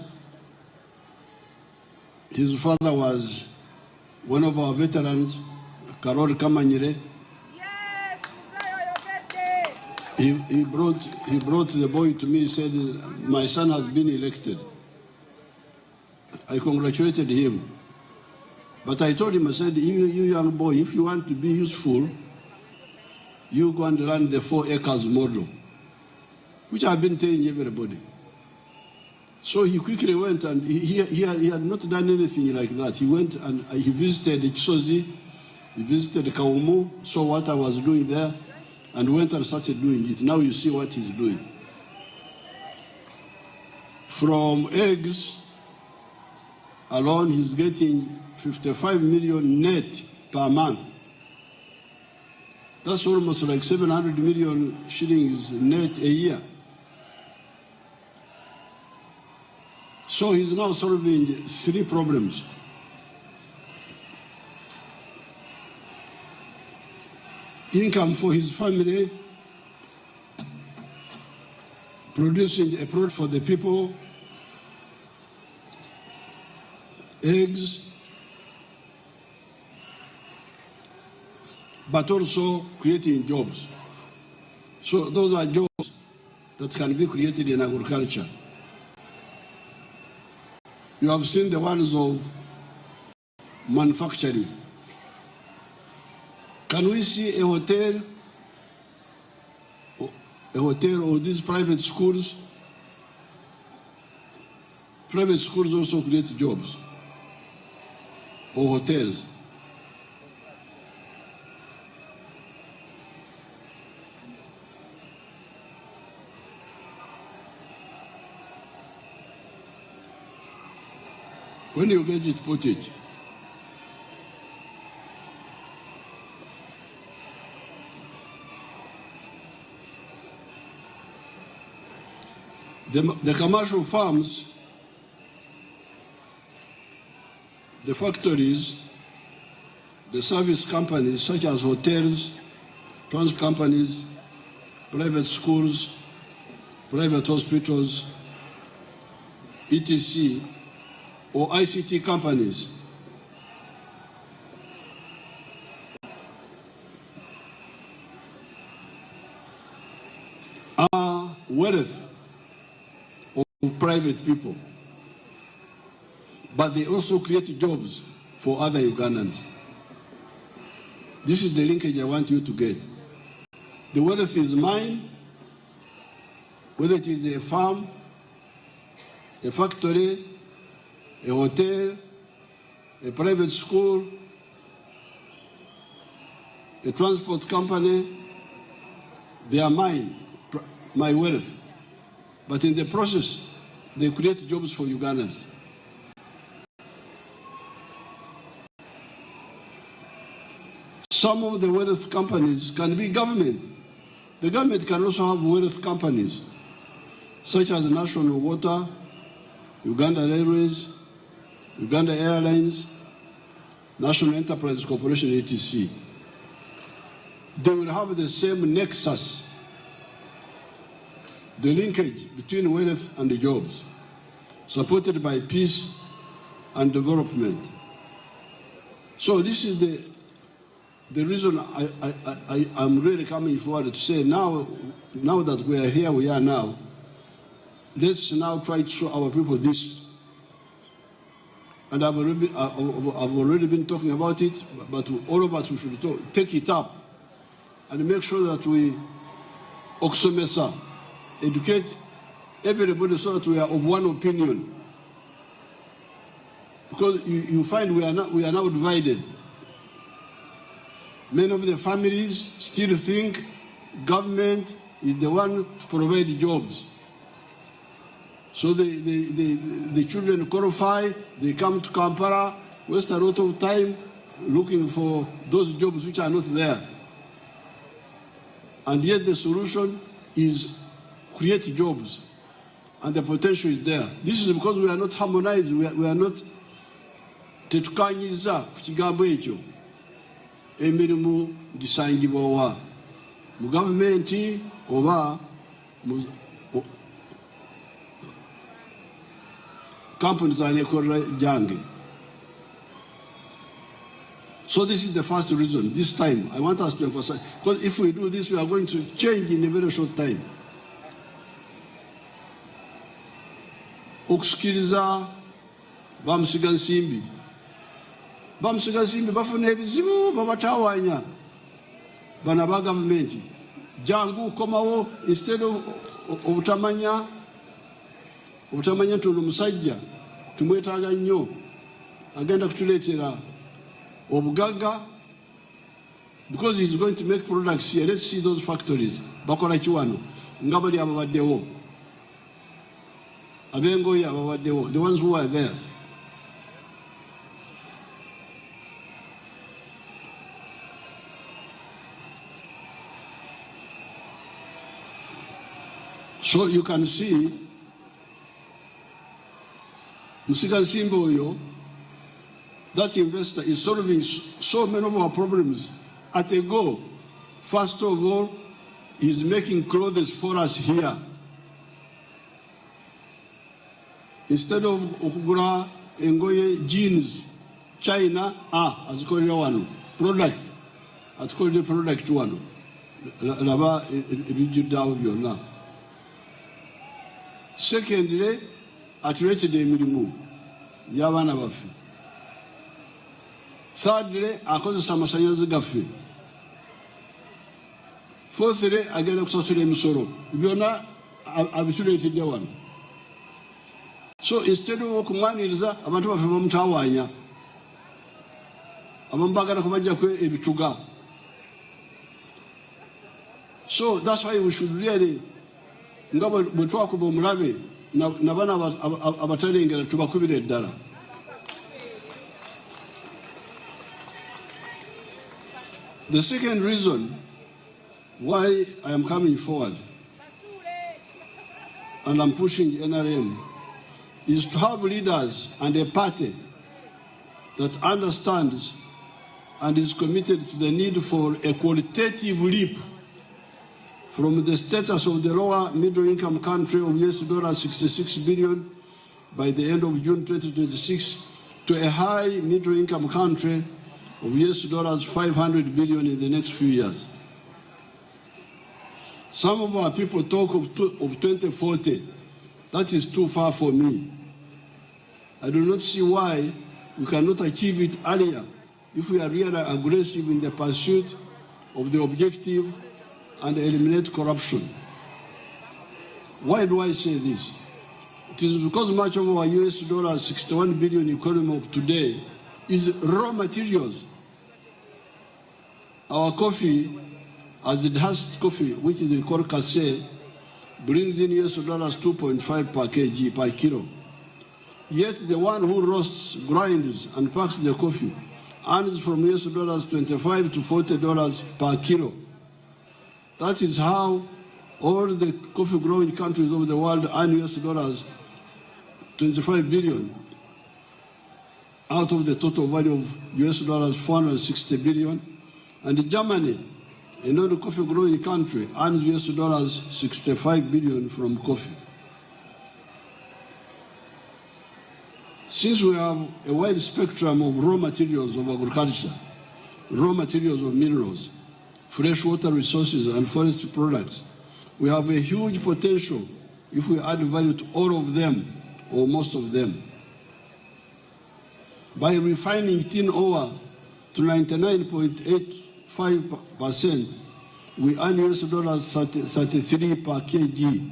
His father was one of our veterans, Karol Kamanyire. Yes, he brought the boy to me. He said, "My son has been elected." I congratulated him. But I told him, I said, you young boy, if you want to be useful, you go and run the 4 acres model, which I've been telling everybody. So he quickly went, and he had not done anything like that. He went and he visited Chisozi, he visited Kaumu, saw what I was doing there, and went and started doing it. Now you see what he's doing. From eggs alone, he's getting 55 million net per month. That's almost like 700 million shillings net a year. So he's now solving 3 problems. Income for his family, producing a product for the people, eggs, but also creating jobs. So those are jobs that can be created in agriculture. You have seen the ones of manufacturing. Can we see a hotel or these private schools? Private schools also create jobs, or hotels. When you get it, put it. The commercial farms, the factories, the service companies such as hotels, transport companies, private schools, private hospitals, etc., or ICT companies, wealth of private people, but they also create jobs for other Ugandans. This is the linkage I want you to get. The wealth is mine, whether it is a farm, a factory, a hotel, a private school, a transport company, they are mine, my wealth. But in the process, they create jobs for Ugandans. Some of the wealth companies can be government. The government can also have wealth companies, such as National Water, Uganda Railways, Uganda Airlines, National Enterprise Corporation, etc. They will have the same nexus, the linkage between wealth and the jobs, supported by peace and development. So this is the reason I'm really coming forward to say now that we are here, we are now, let's now try to show our people this. And I've already been talking about it, but all of us, we should take it up and make sure that we oxomesa, educate everybody so that we are of one opinion. Because you find we are now divided. Many of the families still think government is the one to provide jobs. So the children qualify, they come to Kampala, waste a lot of time looking for those jobs which are not there. And yet the solution is create jobs, and the potential is there. This is because we are not harmonized, we are not tetukanyiza ku kigambo ekyo. Emirimu gisangibwa wa mu gavumenti oba companies are jange. So this is the first reason. This time, I want us to emphasize, because if we do this, we are going to change in a very short time. Okusikiriza bamusiga nsimbi. Bamusiga nsimbi bafuna ebizibu babatawanya. Bana ba gavumenti. Jangu komawo, instead of obutamanya nti ono musajja tumwetaaga nnyo agenda kutuleetera obugagga, because he's going to make products here. Let's see those factories. Bakola ki wano nga bali ababaddewo, abengoyi ababaddewo, the ones who are there. So you can see Musiga Nsimbi oyo, that investor is solving so many of our problems at a go. First of all, he's making clothes for us here. Instead of okugura engoye jeans, China, azikolera wano. Product, atukolera product wano. Laba ebijjuddawo byonna. Secondly, atuleetedde emirimu y'abaana baffe. Thirdly, akozesa amasannyalaze gaffe. Fourthly, agenda kusasula emisolo. Byonna abituleetedde wano. So instead of okumwaniriza, abantu baffe bamutawaanya. Abamu baagala kubaggyako ebituga. So that's why we should really, nga bwe twakuba omulabe nabana abatalengera tubakubira eddala. The second reason why I am coming forward and I'm pushing NRM is to have leaders and a party that understands and is committed to the need for a qualitative leap from the status of the lower middle income country of $66 billion by the end of June 2026 to a high middle income country of $500 billion in the next few years. Some of our people talk of 2040. That is too far for me. I do not see why we cannot achieve it earlier if we are really aggressive in the pursuit of the objective and eliminate corruption. Why do I say this? It is because much of our US dollars 61 billion economy of today is raw materials. Our coffee, as it has coffee, which is called Kase, brings in US dollars 2.5 per kg, per kilo. Yet the one who roasts, grinds, and packs the coffee earns from US dollars 25 to $40 per kilo. That is how all the coffee growing countries of the world earn US dollars 25 billion out of the total value of US dollars 460 billion. And Germany, another coffee growing country, earns US dollars 65 billion from coffee. Since we have a wide spectrum of raw materials of agriculture, raw materials of minerals, freshwater resources, and forest products, we have a huge potential if we add value to all of them, or most of them. By refining tin ore to 99.85%, we earn US dollars 33 per kg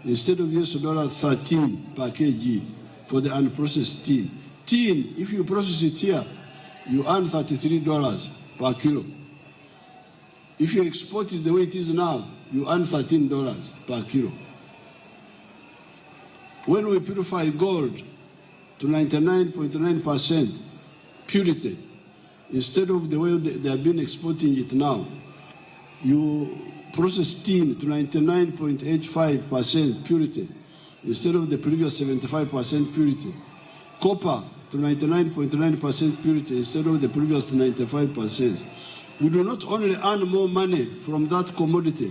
instead of US dollars 13 per kg for the unprocessed tin. Tin, if you process it here, you earn $33 per kilo. If you export it the way it is now, you earn $13 per kilo. When we purify gold to 99.9% purity, instead of the way they have been exporting it now, you process tin to 99.85% purity, instead of the previous 75% purity. Copper to 99.9% purity, instead of the previous 95%. We do not only earn more money from that commodity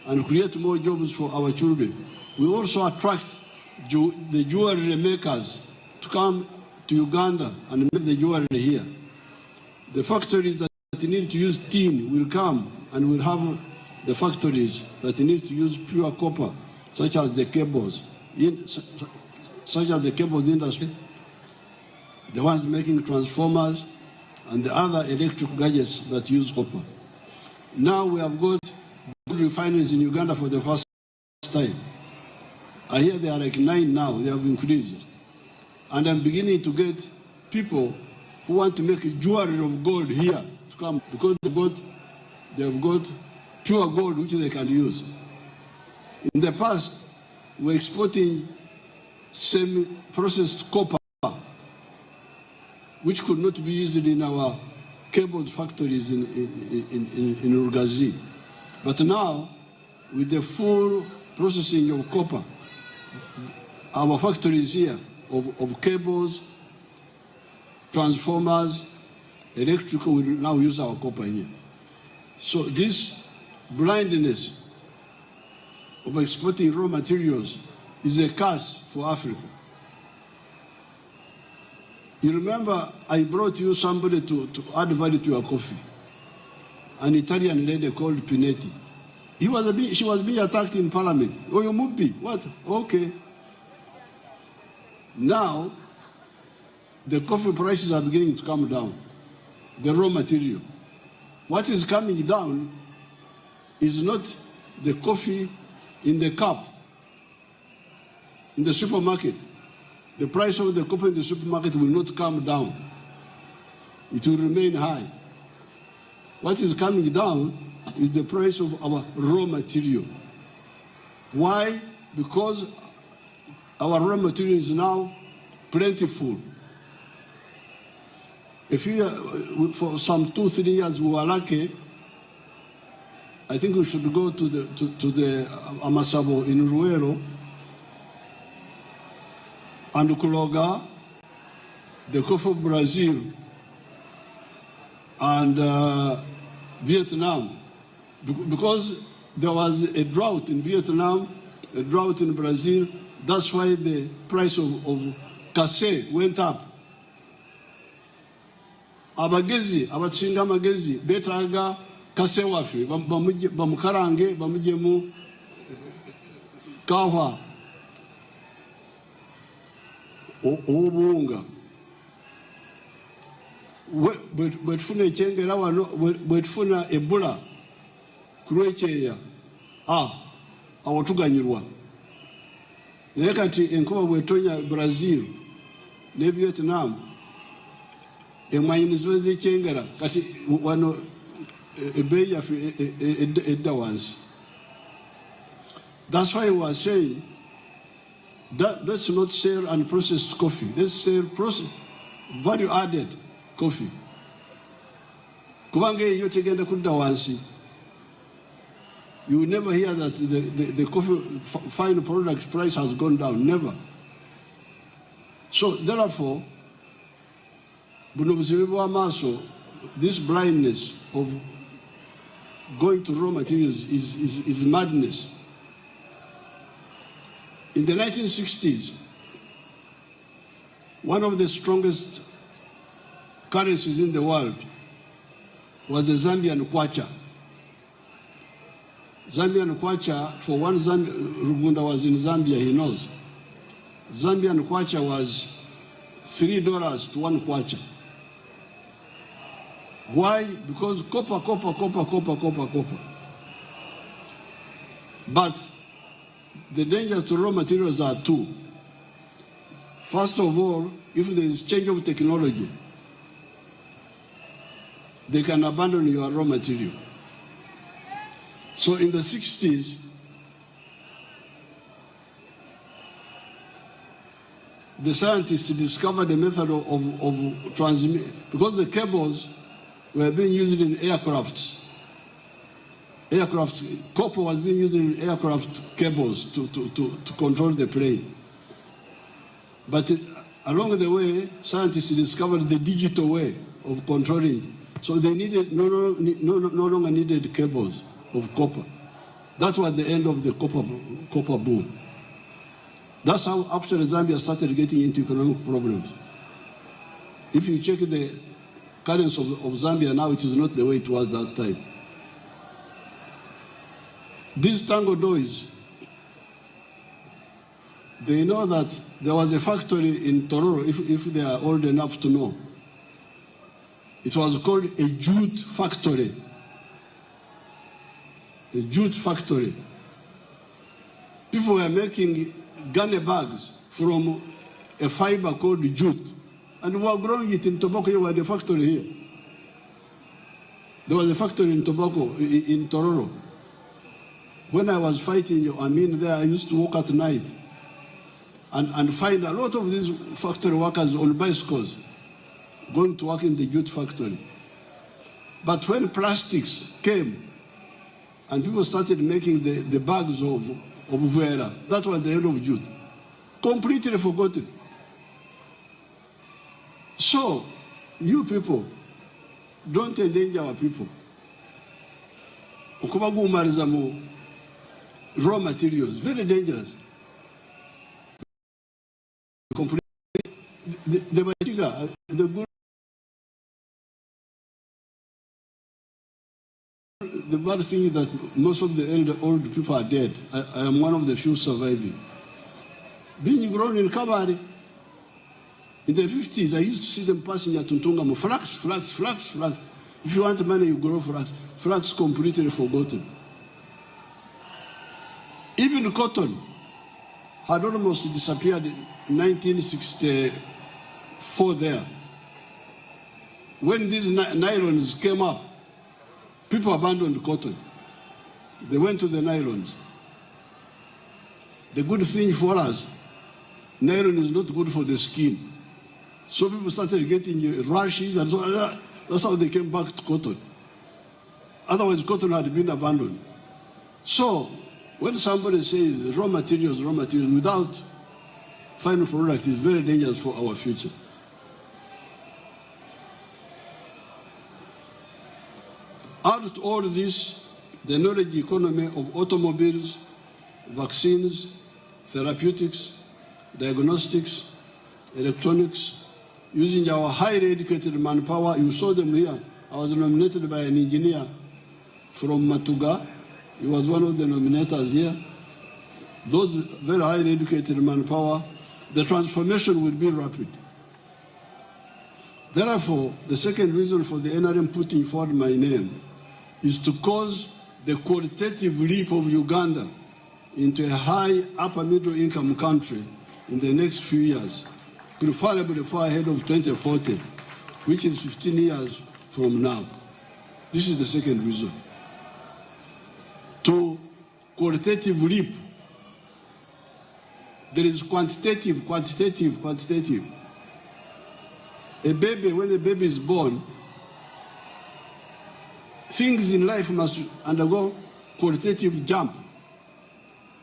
and create more jobs for our children, we also attract the jewelry makers to come to Uganda and make the jewelry here. The factories that need to use tin will come, and we'll have the factories that need to use pure copper, such as the cables, such as the cables industry, the ones making transformers, and the other electric gadgets that use copper. Now we have got good refineries in Uganda for the first time. I hear there are like 9 now, they have increased. And I'm beginning to get people who want to make a jewelry of gold here to come, because they have got pure gold which they can use. In the past, we were exporting semi-processed copper, which could not be used in our cables factories in Rugazi. But now, with the full processing of copper, our factories here of cables, transformers, electrical will now use our copper here. So this blindness of exporting raw materials is a curse for Africa. You remember I brought you somebody to add value to your coffee, an Italian lady called Pinetti. She was being attacked in Parliament. Oh, you Mupi, what? Okay. Now, the coffee prices are beginning to come down, the raw material. What is coming down is not the coffee in the cup, in the supermarket. The price of the coffee in the supermarket will not come down. It will remain high. What is coming down is the price of our raw material. Why? Because our raw material is now plentiful. If you, for some 2-3 years we were lucky, I think we should go to the Amasabo in Ruero and Kuloga, the coffee of Brazil, and Vietnam, because there was a drought in Vietnam, a drought in Brazil. That's why the price of Kase went up. Abagezi, abatsinga amagezi, betaga kase waffe bamukarange bamujemu kahwa obuwunga bwetufuna ekyengera wano bwetufuna Ebola kulwekyeya awo tuganyirwa naye kati enkuba bwetonya Brazil ne Vietnam emwanyi niziba zekyengera kati wano ebbeeyi yaffe edda wansi. That's why we are saying that let's not sell unprocessed coffee. Let's sell value-added coffee. Kubanga eyo tegenda kudda wansi. You will never hear that the coffee final product price has gone down. Never. So therefore, this blindness of going to raw materials is madness. In the 1960s, one of the strongest currencies in the world was the Zambian kwacha. Zambian kwacha, for one Rugunda was in Zambia, he knows. Zambian kwacha was $3 to one kwacha. Why? Because copper. But the dangers to raw materials are two. First of all, if there is change of technology, they can abandon your raw material. So in the 60s, the scientists discovered a method of transmission, because the cables were being used in aircrafts. Copper was being used in aircraft cables to control the plane. But along the way, scientists discovered the digital way of controlling. So they needed no longer needed cables of copper. That was the end of the copper boom. That's how after Zambia started getting into economic problems. If you check the currency of Zambia now, it is not the way it was that time. These Tango Boys, they know that there was a factory in Tororo, if they are old enough to know. It was called a jute factory. A jute factory. People were making gunny bags from a fiber called jute. And we were growing it in tobacco. Here was the factory here. There was a factory in tobacco in Tororo. When I was fighting there, I used to walk at night and find a lot of these factory workers on bicycles going to work in the jute factory. But when plastics came and people started making the bags of Vera, that was the end of jute. Completely forgotten. So, you people, don't endanger our people. Raw materials, very dangerous. The bad thing is that most of the old people are dead. I am one of the few surviving. Being grown in Kabari, in the 50s, I used to see them passing at Tuntungamo, flax. If you want money, you grow flax. Flax completely forgotten. Even cotton had almost disappeared in 1964 there. When these nylons came up, people abandoned cotton. They went to the nylons. The good thing for us, nylon is not good for the skin. So people started getting rashes and so on. That's how they came back to cotton. Otherwise, cotton had been abandoned. So, when somebody says raw materials without final product is very dangerous for our future. Add to all this the knowledge economy of automobiles, vaccines, therapeutics, diagnostics, electronics, using our highly educated manpower. You saw them here. I was nominated by an engineer from Matuga. He was one of the nominators here. Those very highly educated manpower, the transformation will be rapid. Therefore, the second reason for the NRM putting forward my name is to cause the qualitative leap of Uganda into a high upper middle income country in the next few years, preferably far ahead of 2040, which is 15 years from now. This is the second reason. To qualitative leap, there is quantitative. A baby, when a baby is born, things in life must undergo qualitative jump.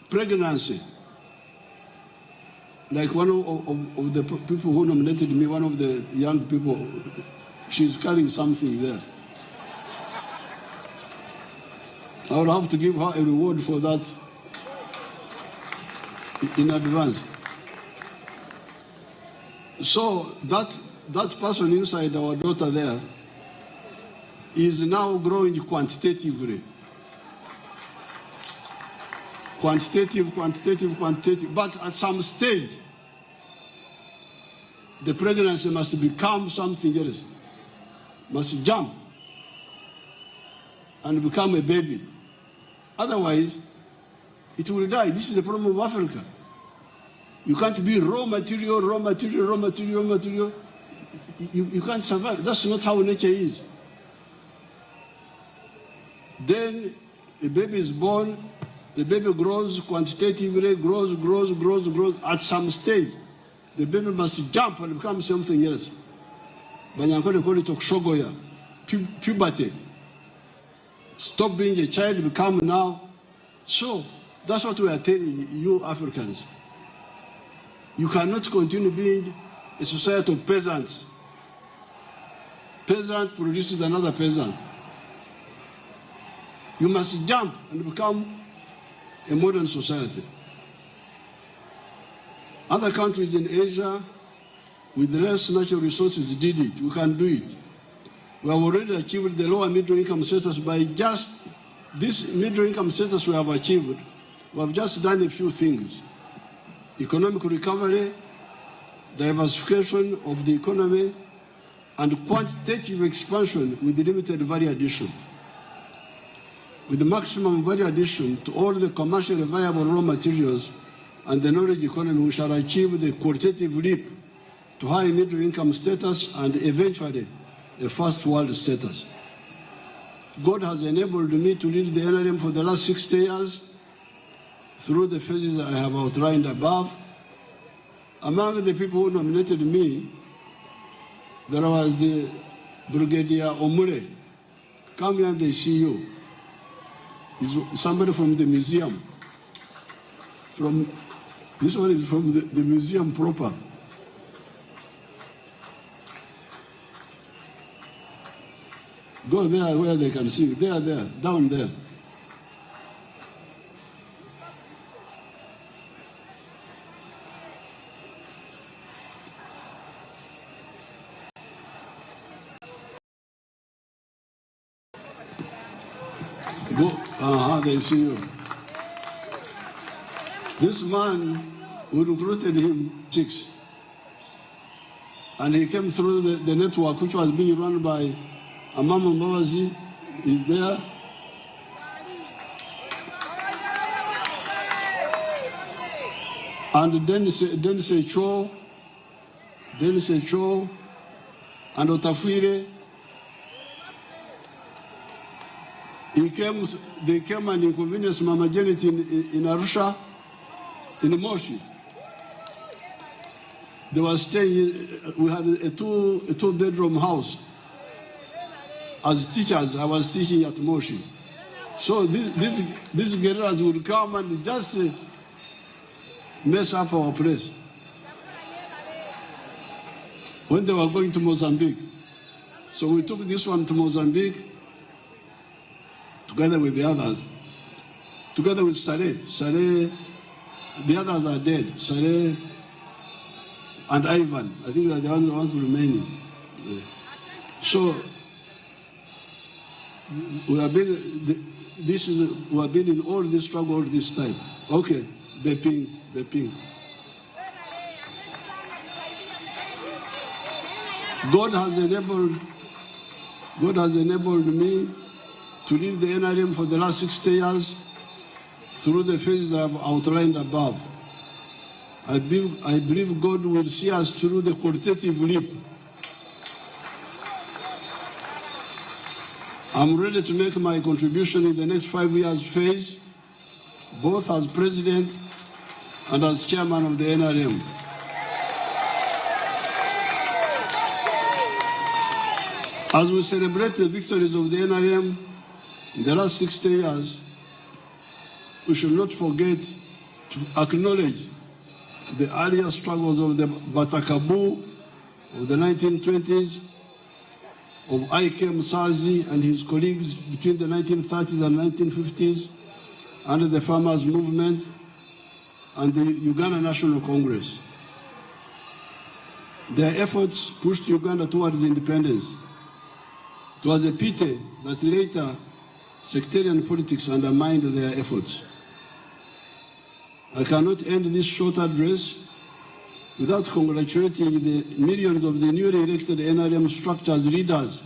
Pregnancy, like one of the people who nominated me, one of the young people, she's carrying something there. I will have to give her a reward for that in advance. So that person inside our daughter there is now growing quantitatively. Quantitative. But at some stage, the pregnancy must become something else, must jump and become a baby. Otherwise, it will die. This is the problem of Africa. You can't be raw material. You can't survive. That's not how nature is. Then a baby is born, the baby grows quantitatively, grows. At some stage, the baby must jump and become something else. Banyankole call it okshogoya, puberty. Stop being a child, become now. So that's what we are telling you Africans. You cannot continue being a society of peasants. Peasant produces another peasant. You must jump and become a modern society. Other countries in Asia with less natural resources did it. We can do it. We have already achieved the lower middle income status by just this middle income status we have achieved. We have just done a few things. Economic recovery, diversification of the economy, and quantitative expansion with limited value addition. With the maximum value addition to all the commercially viable raw materials and the knowledge economy, we shall achieve the qualitative leap to high middle income status and eventually a first world status. God has enabled me to lead the NRM for the last 60 years through the phases I have outlined above. Among the people who nominated me, there was the Brigadier Omure. Come here and they see you. He's somebody from the museum. This one is from the museum proper. Go there where they can see you. They are there, down there. Go, they see you. This man, we recruited him 6. And he came through the network which was being run by Amama Mbabazi, is there. And Denise Cho, and Otafire. They came and inconvenienced Mama Janet in Arusha, in Moshi. They were staying, we had a two-bedroom house. As teachers, I was teaching at Moshi. So these guerrillas would come and just mess up our place. When they were going to Mozambique. So we took this one to Mozambique, together with the others, together with Saleh, the others are dead. Saleh and Ivan, I think they're the only ones remaining. So we have been in all this struggle all this time. Okay, Beping. God has enabled me to lead the NRM for the last 60 years through the phases I've outlined above. I believe God will see us through the qualitative leap. I'm ready to make my contribution in the next 5 years phase, both as president and as chairman of the NRM. As we celebrate the victories of the NRM in the last 60 years, we should not forget to acknowledge the earlier struggles of the Batakabu of the 1920s, of I.K. Musazi and his colleagues between the 1930s and 1950s, under the Farmers' Movement and the Uganda National Congress. Their efforts pushed Uganda towards independence. It was a pity that later sectarian politics undermined their efforts. I cannot end this short address without congratulating the millions of the newly elected NRM structures leaders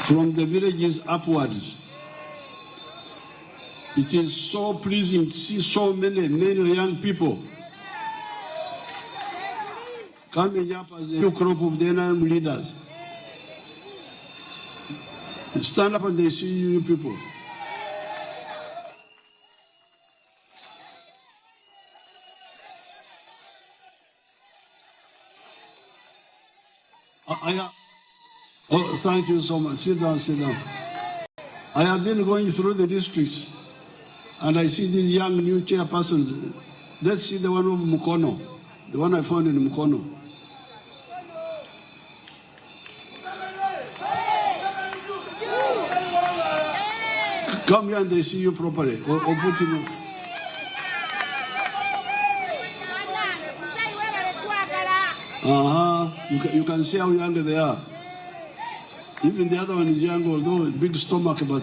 from the villages upwards. It is so pleasing to see so many young people coming up as a new crop of the NRM leaders. Stand up and they see you people. Oh, thank you so much. Sit down, sit down. I have been going through the districts and I see these young new chairpersons. Let's see the one of Mukono, the one I found in Mukono. Come here and they see you properly. Or put him. You can see how young they are. Even the other one is young, although big stomach, but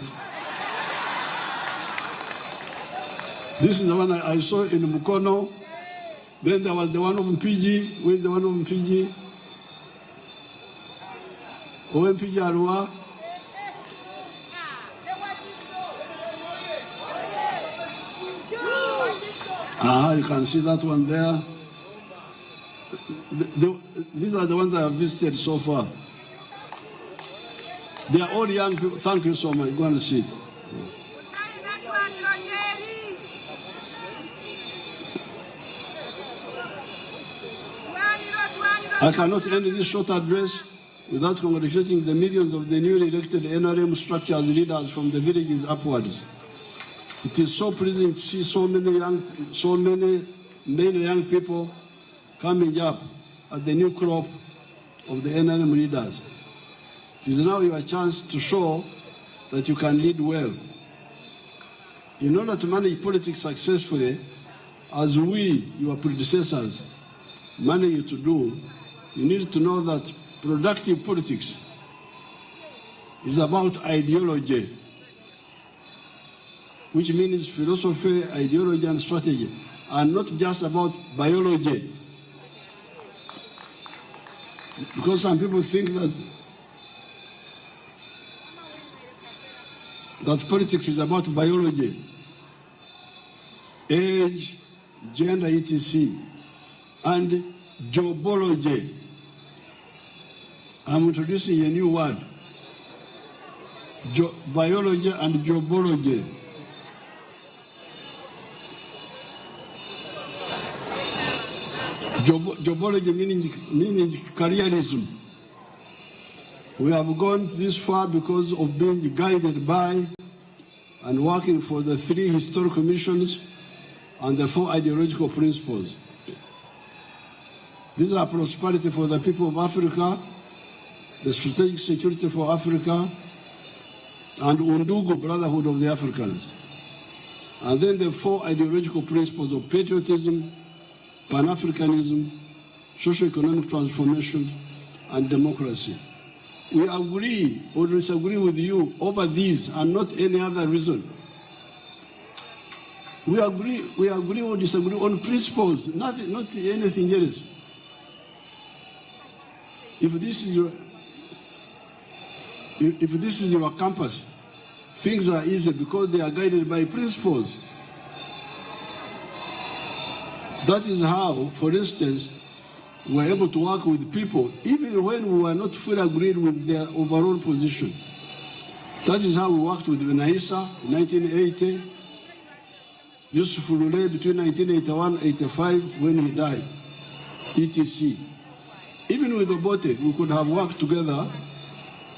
this is the one I saw in Mukono. Then there was the one of Mpiji. Where's the one of Mpiji? Mpiji Arua. You can see that one there. These are the ones I have visited so far. They are all young people. Thank you so much. Go and sit. I cannot end this short address without congratulating the millions of the newly elected NRM structures leaders from the villages upwards. It is so pleasing to see so many young people coming up at the new crop of the NRM leaders. It is now your chance to show that you can lead well. In order to manage politics successfully, as we, your predecessors, managed to do, you need to know that productive politics is about ideology, which means philosophy, ideology, and strategy, and not just about biology. Because some people think that politics is about biology, age, gender, etc., and jobology. I'm introducing a new word, biology and jobology. Jobology meaning careerism. We have gone this far because of being guided by and working for the 3 historical missions and the 4 ideological principles. These are prosperity for the people of Africa, the strategic security for Africa, and Undugu, brotherhood of the Africans. And then the 4 ideological principles of patriotism, Pan-Africanism, socio-economic transformation, and democracy. We agree or disagree with you over these and not any other reason. We agree or disagree on principles, not anything else. If this is your campus, things are easy because they are guided by principles. That is how, for instance, we were able to work with people, even when we were not fully agreed with their overall position. That is how we worked with Naisa in 1980, Yusuf Lule between 1981-85 when he died, etc. Even with Obote, we could have worked together,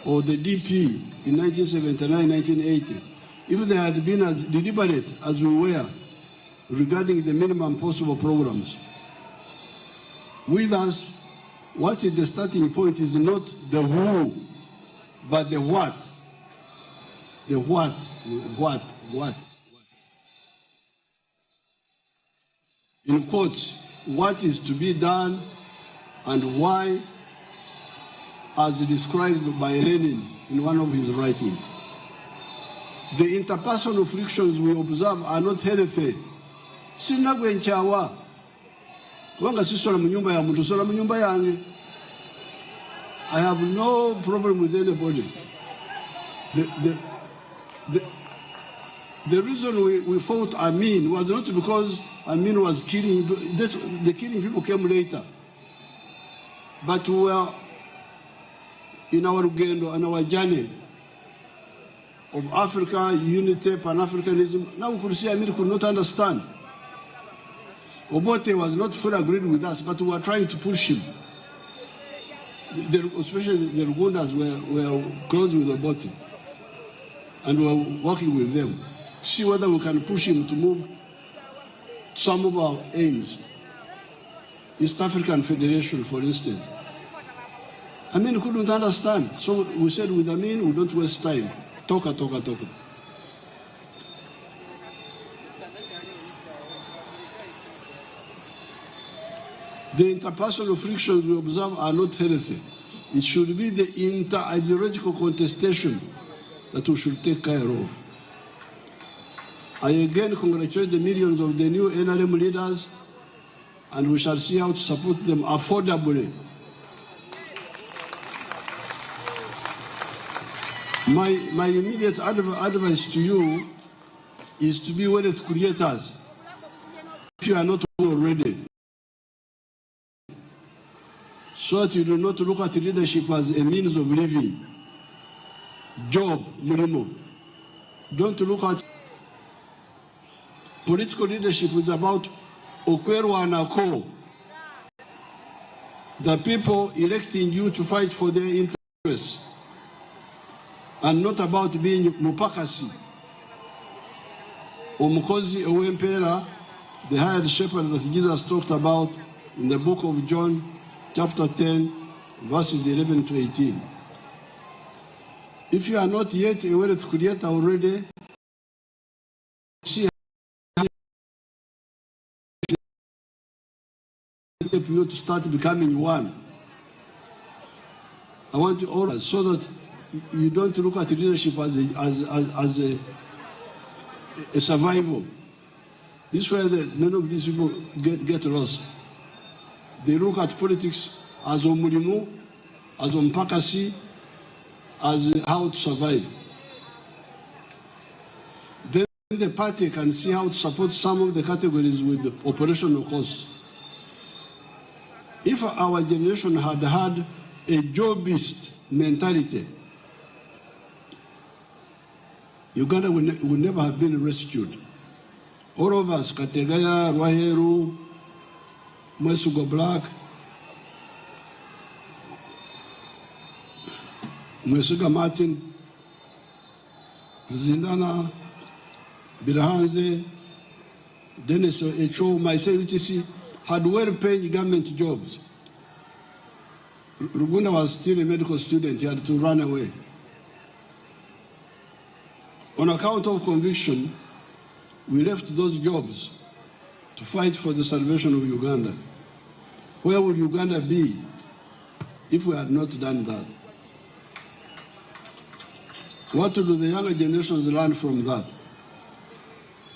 or the DP in 1979-1980, if they had been as deliberate as we were regarding the minimum possible programs. With us, what is the starting point is not the who, but the what. The what. In quotes, what is to be done and why, as described by Lenin in one of his writings. The interpersonal frictions we observe are not healthy. Sinagwe nchawa. Wanga sisola munyumba ya mtu, sola munyumba yange. I have no problem with anybody. The reason we fought Amin was not because Amin was killing, the killing people came later. But we were in our Uganda and our journey of Africa, unity, Pan-Africanism. Now we could see Amin could not understand. Obote was not fully agreed with us, but we were trying to push him. Especially the Ugandas were close with Obote, and we were working with them to see whether we can push him to move some of our aims. East African Federation, for instance. Amin couldn't understand, so we said with Amin, we don't waste time. Toka. The interpersonal frictions we observe are not healthy. It should be the inter-ideological contestation that we should take care of. I again congratulate the millions of the new NRM leaders, and we shall see how to support them affordably. My immediate advice to you is to be wealth creators, if you are not already, so that you do not look at leadership as a means of living. Job, mulimo. Don't look at political leadership is about okwerwa and ako. The people electing you to fight for their interests, and not about being mupakasi. Omukozi owempera, the hired shepherd that Jesus talked about in the book of John, chapter 10, verses 11 to 18. If you are not yet a wealth creator already, see you to start becoming one. I want you all so that you don't look at leadership as a survival. This is where many of these people get lost. They look at politics as omulimu, as ompakasi, as how to survive. Then the party can see how to support some of the categories with the operational costs. If our generation had had a jobist mentality, Uganda would never have been rescued. All of us, Kategaya, Rwaheru, Mwesugo Black, Mwesuga Martin, Zindana, Birahanze, Dennis Echo, myself, etc., had well-paid government jobs. Rugunda was still a medical student, he had to run away. On account of conviction, we left those jobs to fight for the salvation of Uganda. Where would Uganda be if we had not done that. What do the younger generations learn from that?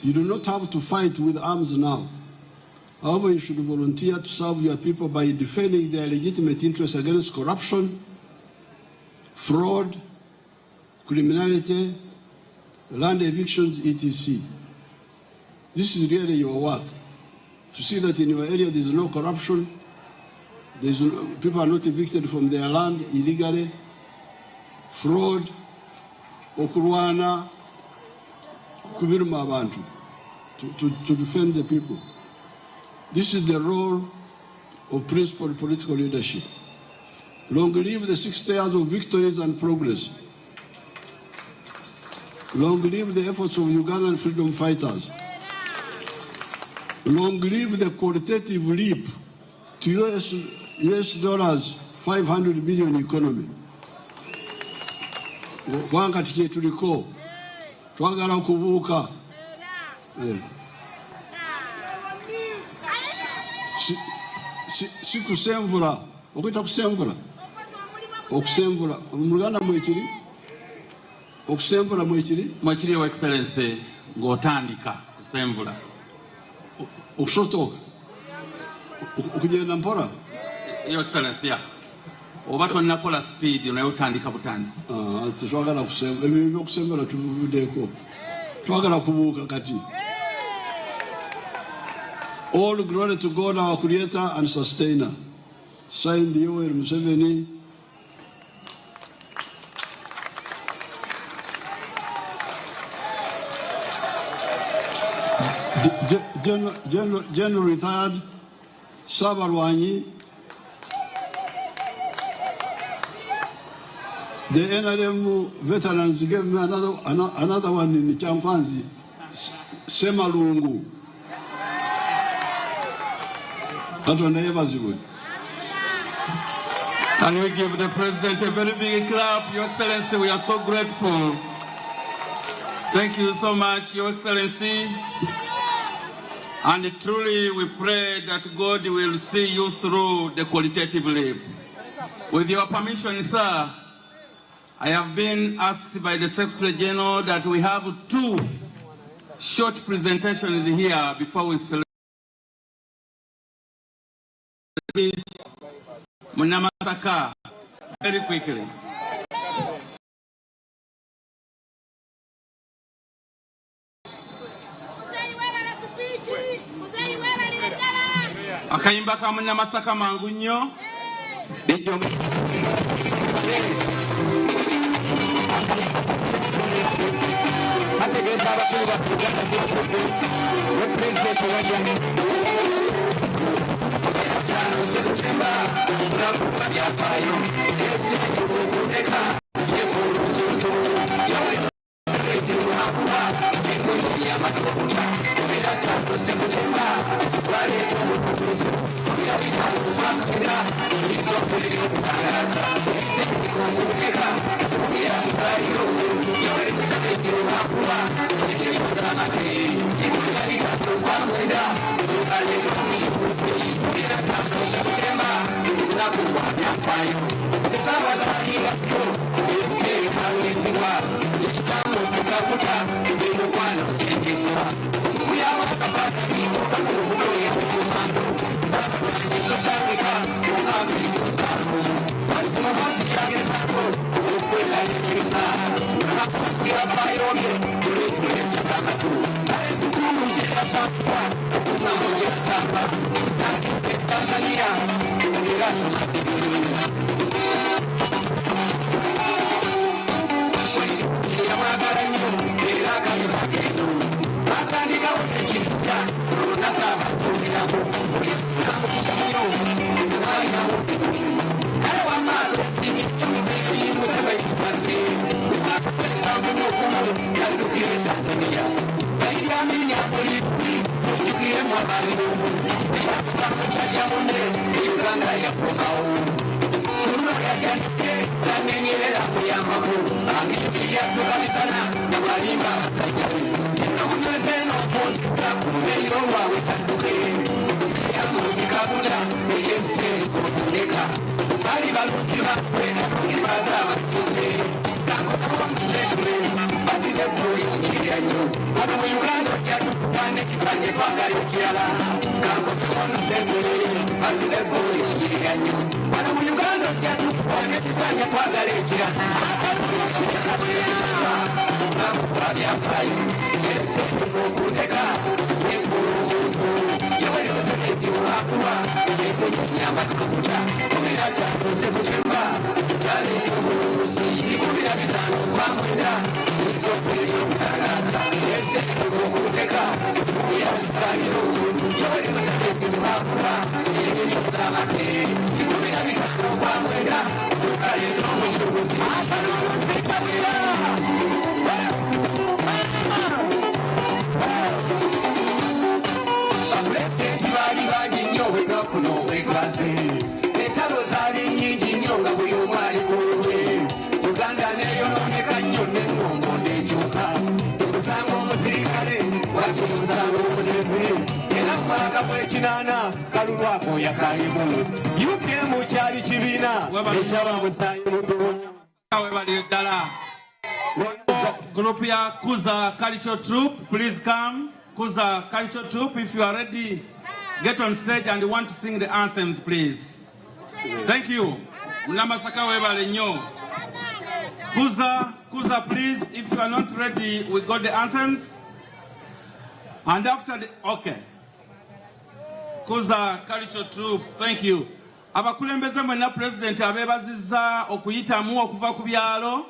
You do not have to fight with arms now. However, you should volunteer to serve your people by defending their legitimate interests against corruption, fraud, criminality, land evictions, etc. This is really your work. To see that in your area there is no corruption, people are not evicted from their land illegally, fraud, okurwana, kubiruma abantu, to defend the people. This is the role of principled political leadership. Long live the 60 years of victories and progress. Long live the efforts of Ugandan freedom fighters. Long live the qualitative leap to US dollars 500 billion economy. Wanga tike tuliko twagala kubuuka si kusemvula okwita kusemvula okusemvula mu Uganda mwekiri okusemvula mwekiri Your Excellency ng'otandika kusemvula okushotoka okugenda mpola Your Excellency oba tonnakola speed naye otandika butandisi twagala kusemvula ebyo byokusembula tubivuddeko twagala kubuuka kati. All glory to God, our Creator and Sustainer. Signed, Yoweri Museveni. General Retired Sabarwanyi. The NRM veterans gave me another one in Champanzi, Semalungu. And we give the President a very big clap. Your Excellency, we are so grateful. Thank you so much, Your Excellency. And truly we pray that God will see you through the qualitative leap. With your permission, sir, I have been asked by the Secretary General that we have 2 short presentations here before we select. Munamasaka, very quickly. Akayimba ka Munamasaka mangu nnyo. Group ya Kuza Cultural Troupe, please come. Kuza Cultural Troupe, if you are ready, get on stage and want to sing the anthems, please. Thank you. Kuza, please, if you are not ready, we got the anthems. And after the, okay. Kuza Cultural Troupe, thank you. Abakulembeze mwena President abebaziza okuyitamu okuva ku byalo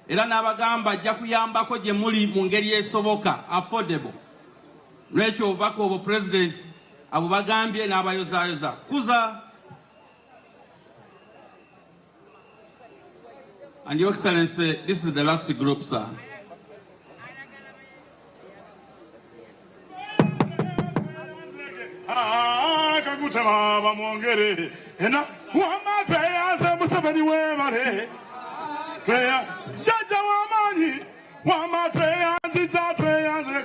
era n'abagamba ajja kuyambako gye muli mu ngeri esoboka affordable. Lwekyo obubaka obwo President abo bagambye n'abayozaayoza. Kuza. And Your Excellency, this is the last group, sir. Kakutama bamwongere ena wama tweyanze Museveni webale tweya jaja wamanyi wama tweyanziza tweyanze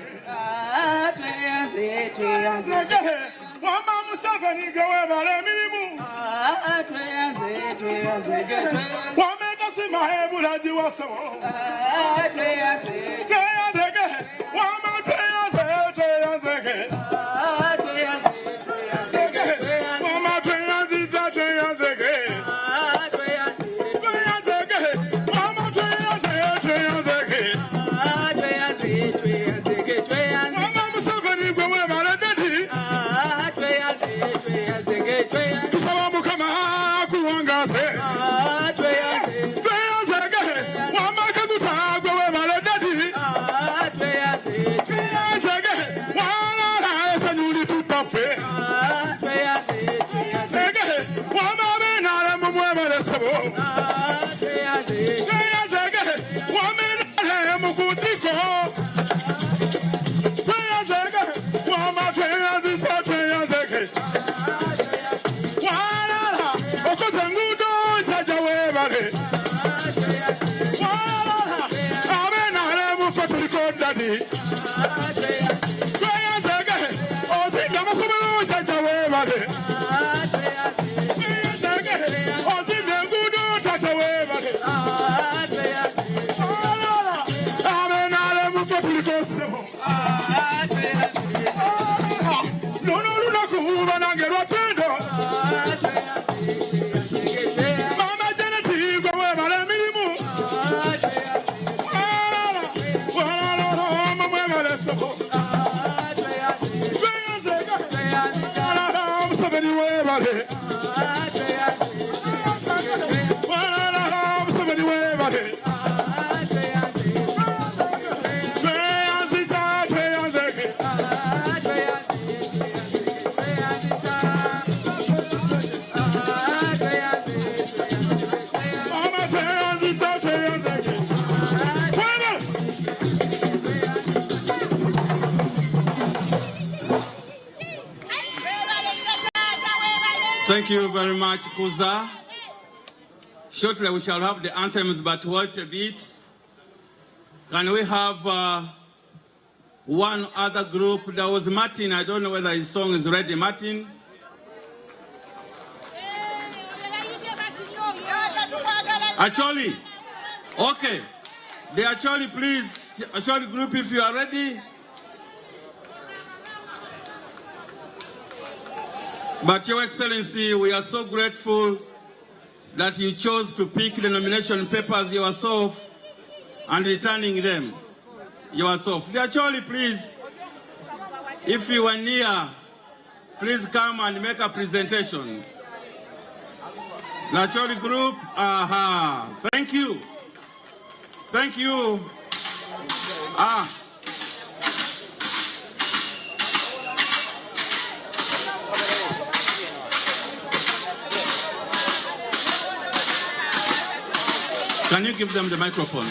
wama Museveni ge webale emirimu wameta sima ebulaji wasebo tweyanzege wama tweyanzege Thank you very much, Kuza. Shortly we shall have the anthems, but wait a bit. Can we have one other group? There was Martin. I don't know whether his song is ready. Martin? Acholi. Okay. The Acholi, please. Acholi group, if you are ready. But Your Excellency, we are so grateful that you chose to pick the nomination papers yourself and returning them yourself. The Acholi, please. If you are near, please come and make a presentation. The Acholi group, thank you. Thank you. Can you give them the microphone?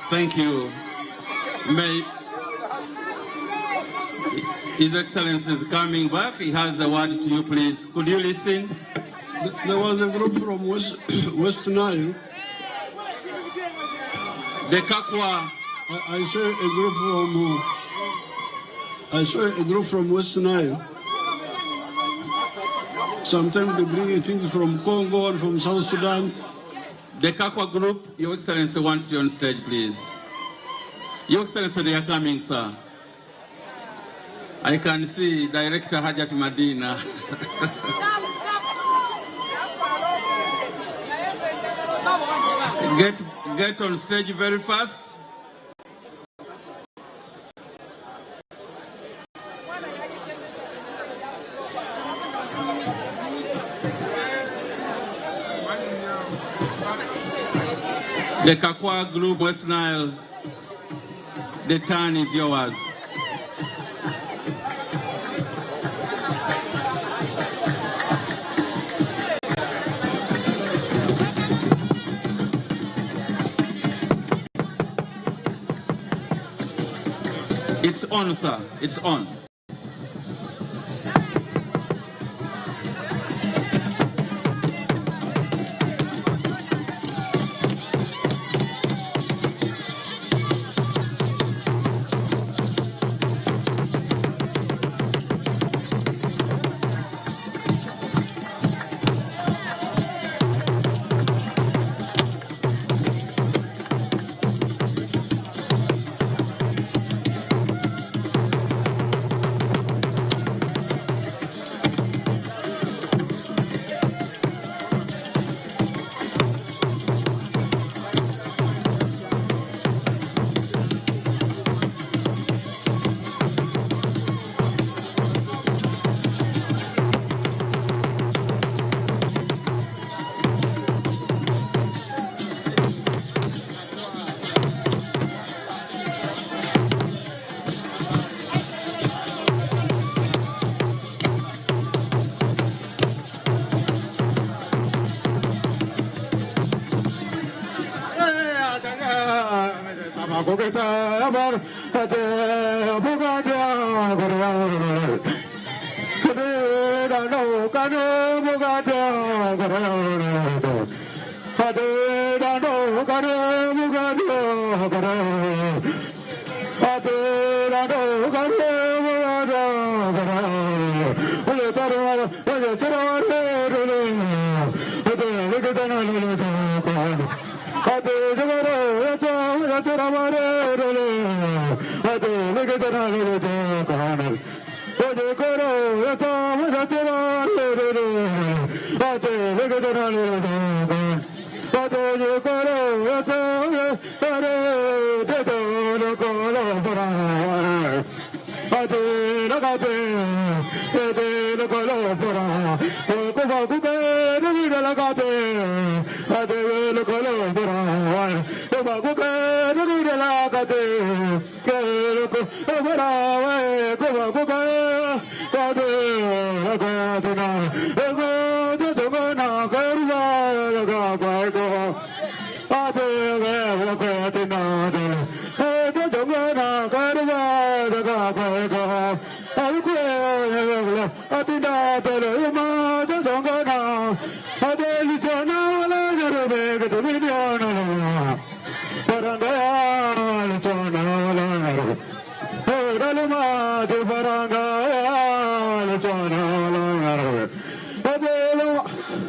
Thank you. May His Excellency is coming back. He has a word to you, please. Could you listen? There was a group from West Nile. The Kakwa. I saw a group from West Nile. Sometimes they bring things from Congo and from South Sudan. The Kakwa group, Your Excellency wants you on stage, please. Your Excellency, they are coming, sir. I can see Director Hajat Madina. Get on stage very fast. The Kakwa Group, West Nile, the turn is yours. It's on, sir. It's on.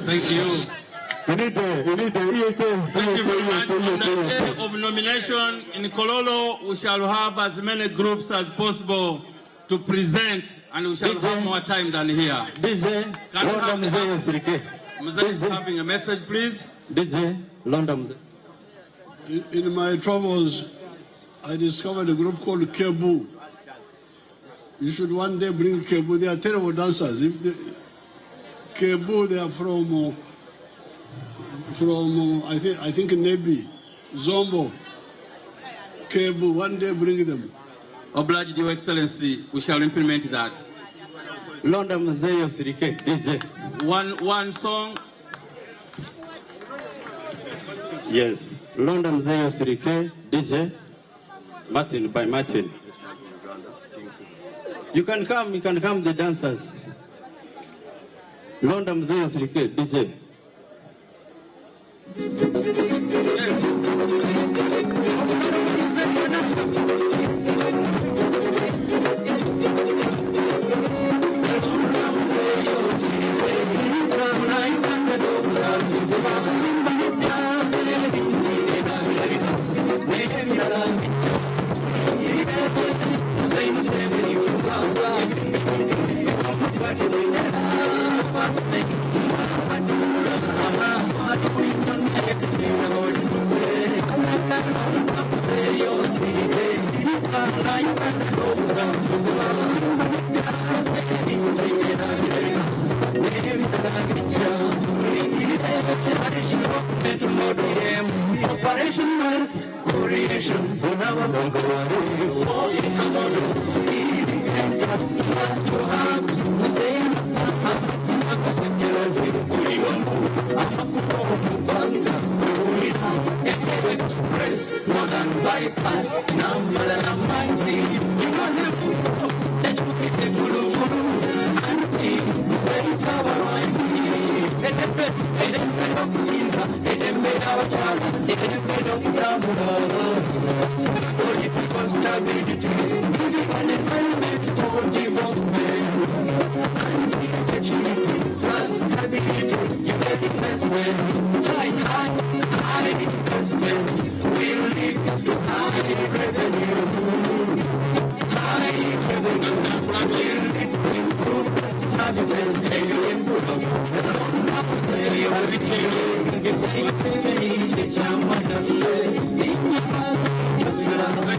Thank you. Thank you very much. On the day of nomination in Kololo, we shall have as many groups as possible to present, and we shall have more time than here. DJ, Museveni is having a message, please. DJ, London. In my travels, I discovered a group called Kebu. You should one day bring Kebu. They are terrible dancers. Kebu, they are from I think Nebi, Zombo, Kebu. One day bring them. Obliged, Your Excellency, we shall implement that. London Museo Sirike, DJ. One song. Yes, London Museo Sirike, DJ. Martin by Martin. You can come, the dancers. London Museo Sirike, DJ. Thank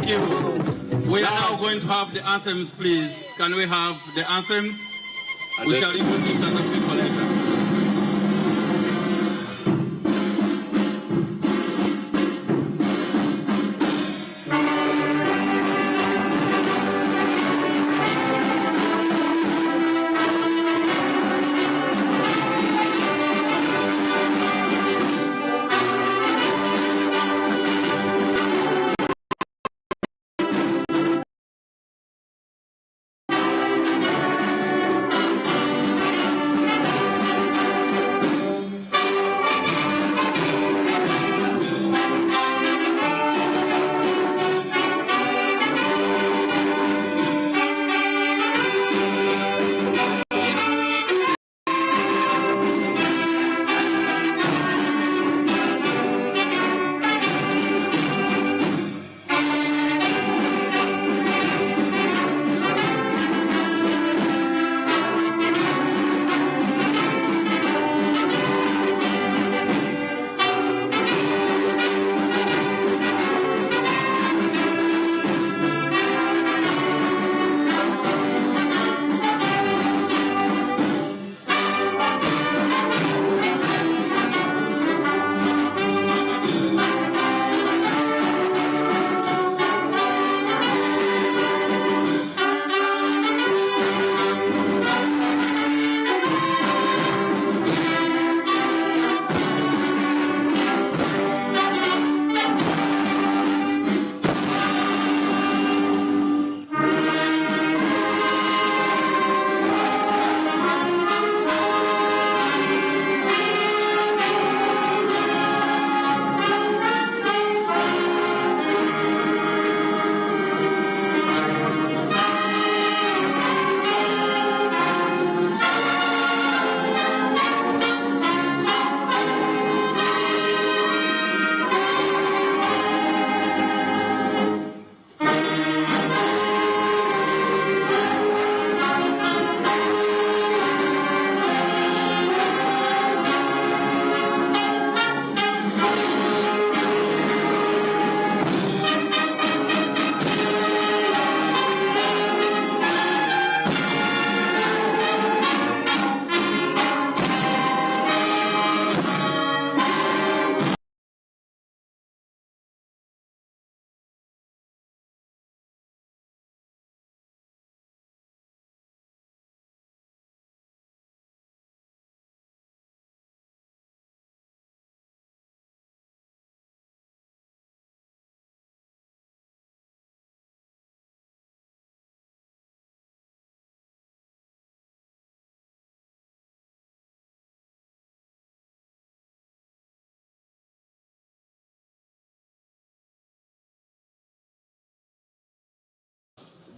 you. We are now going to have the anthems, please. Can we have the anthems? We shall introduce other people later.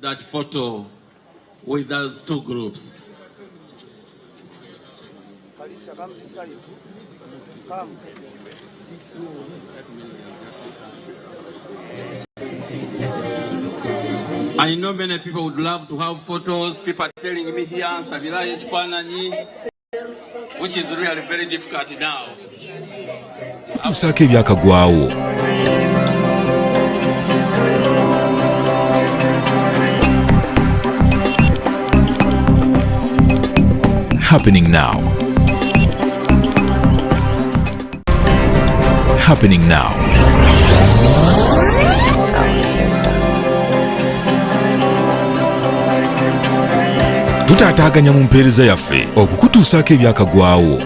that photo with those two groups. I know many people would love to have photos. People are telling me here, which is really very difficult now. Tusake byakagwawo. Happening now. Happening now. Tutaataganya mu mpeereza yaffe okukutuusaako ebyakagwawo.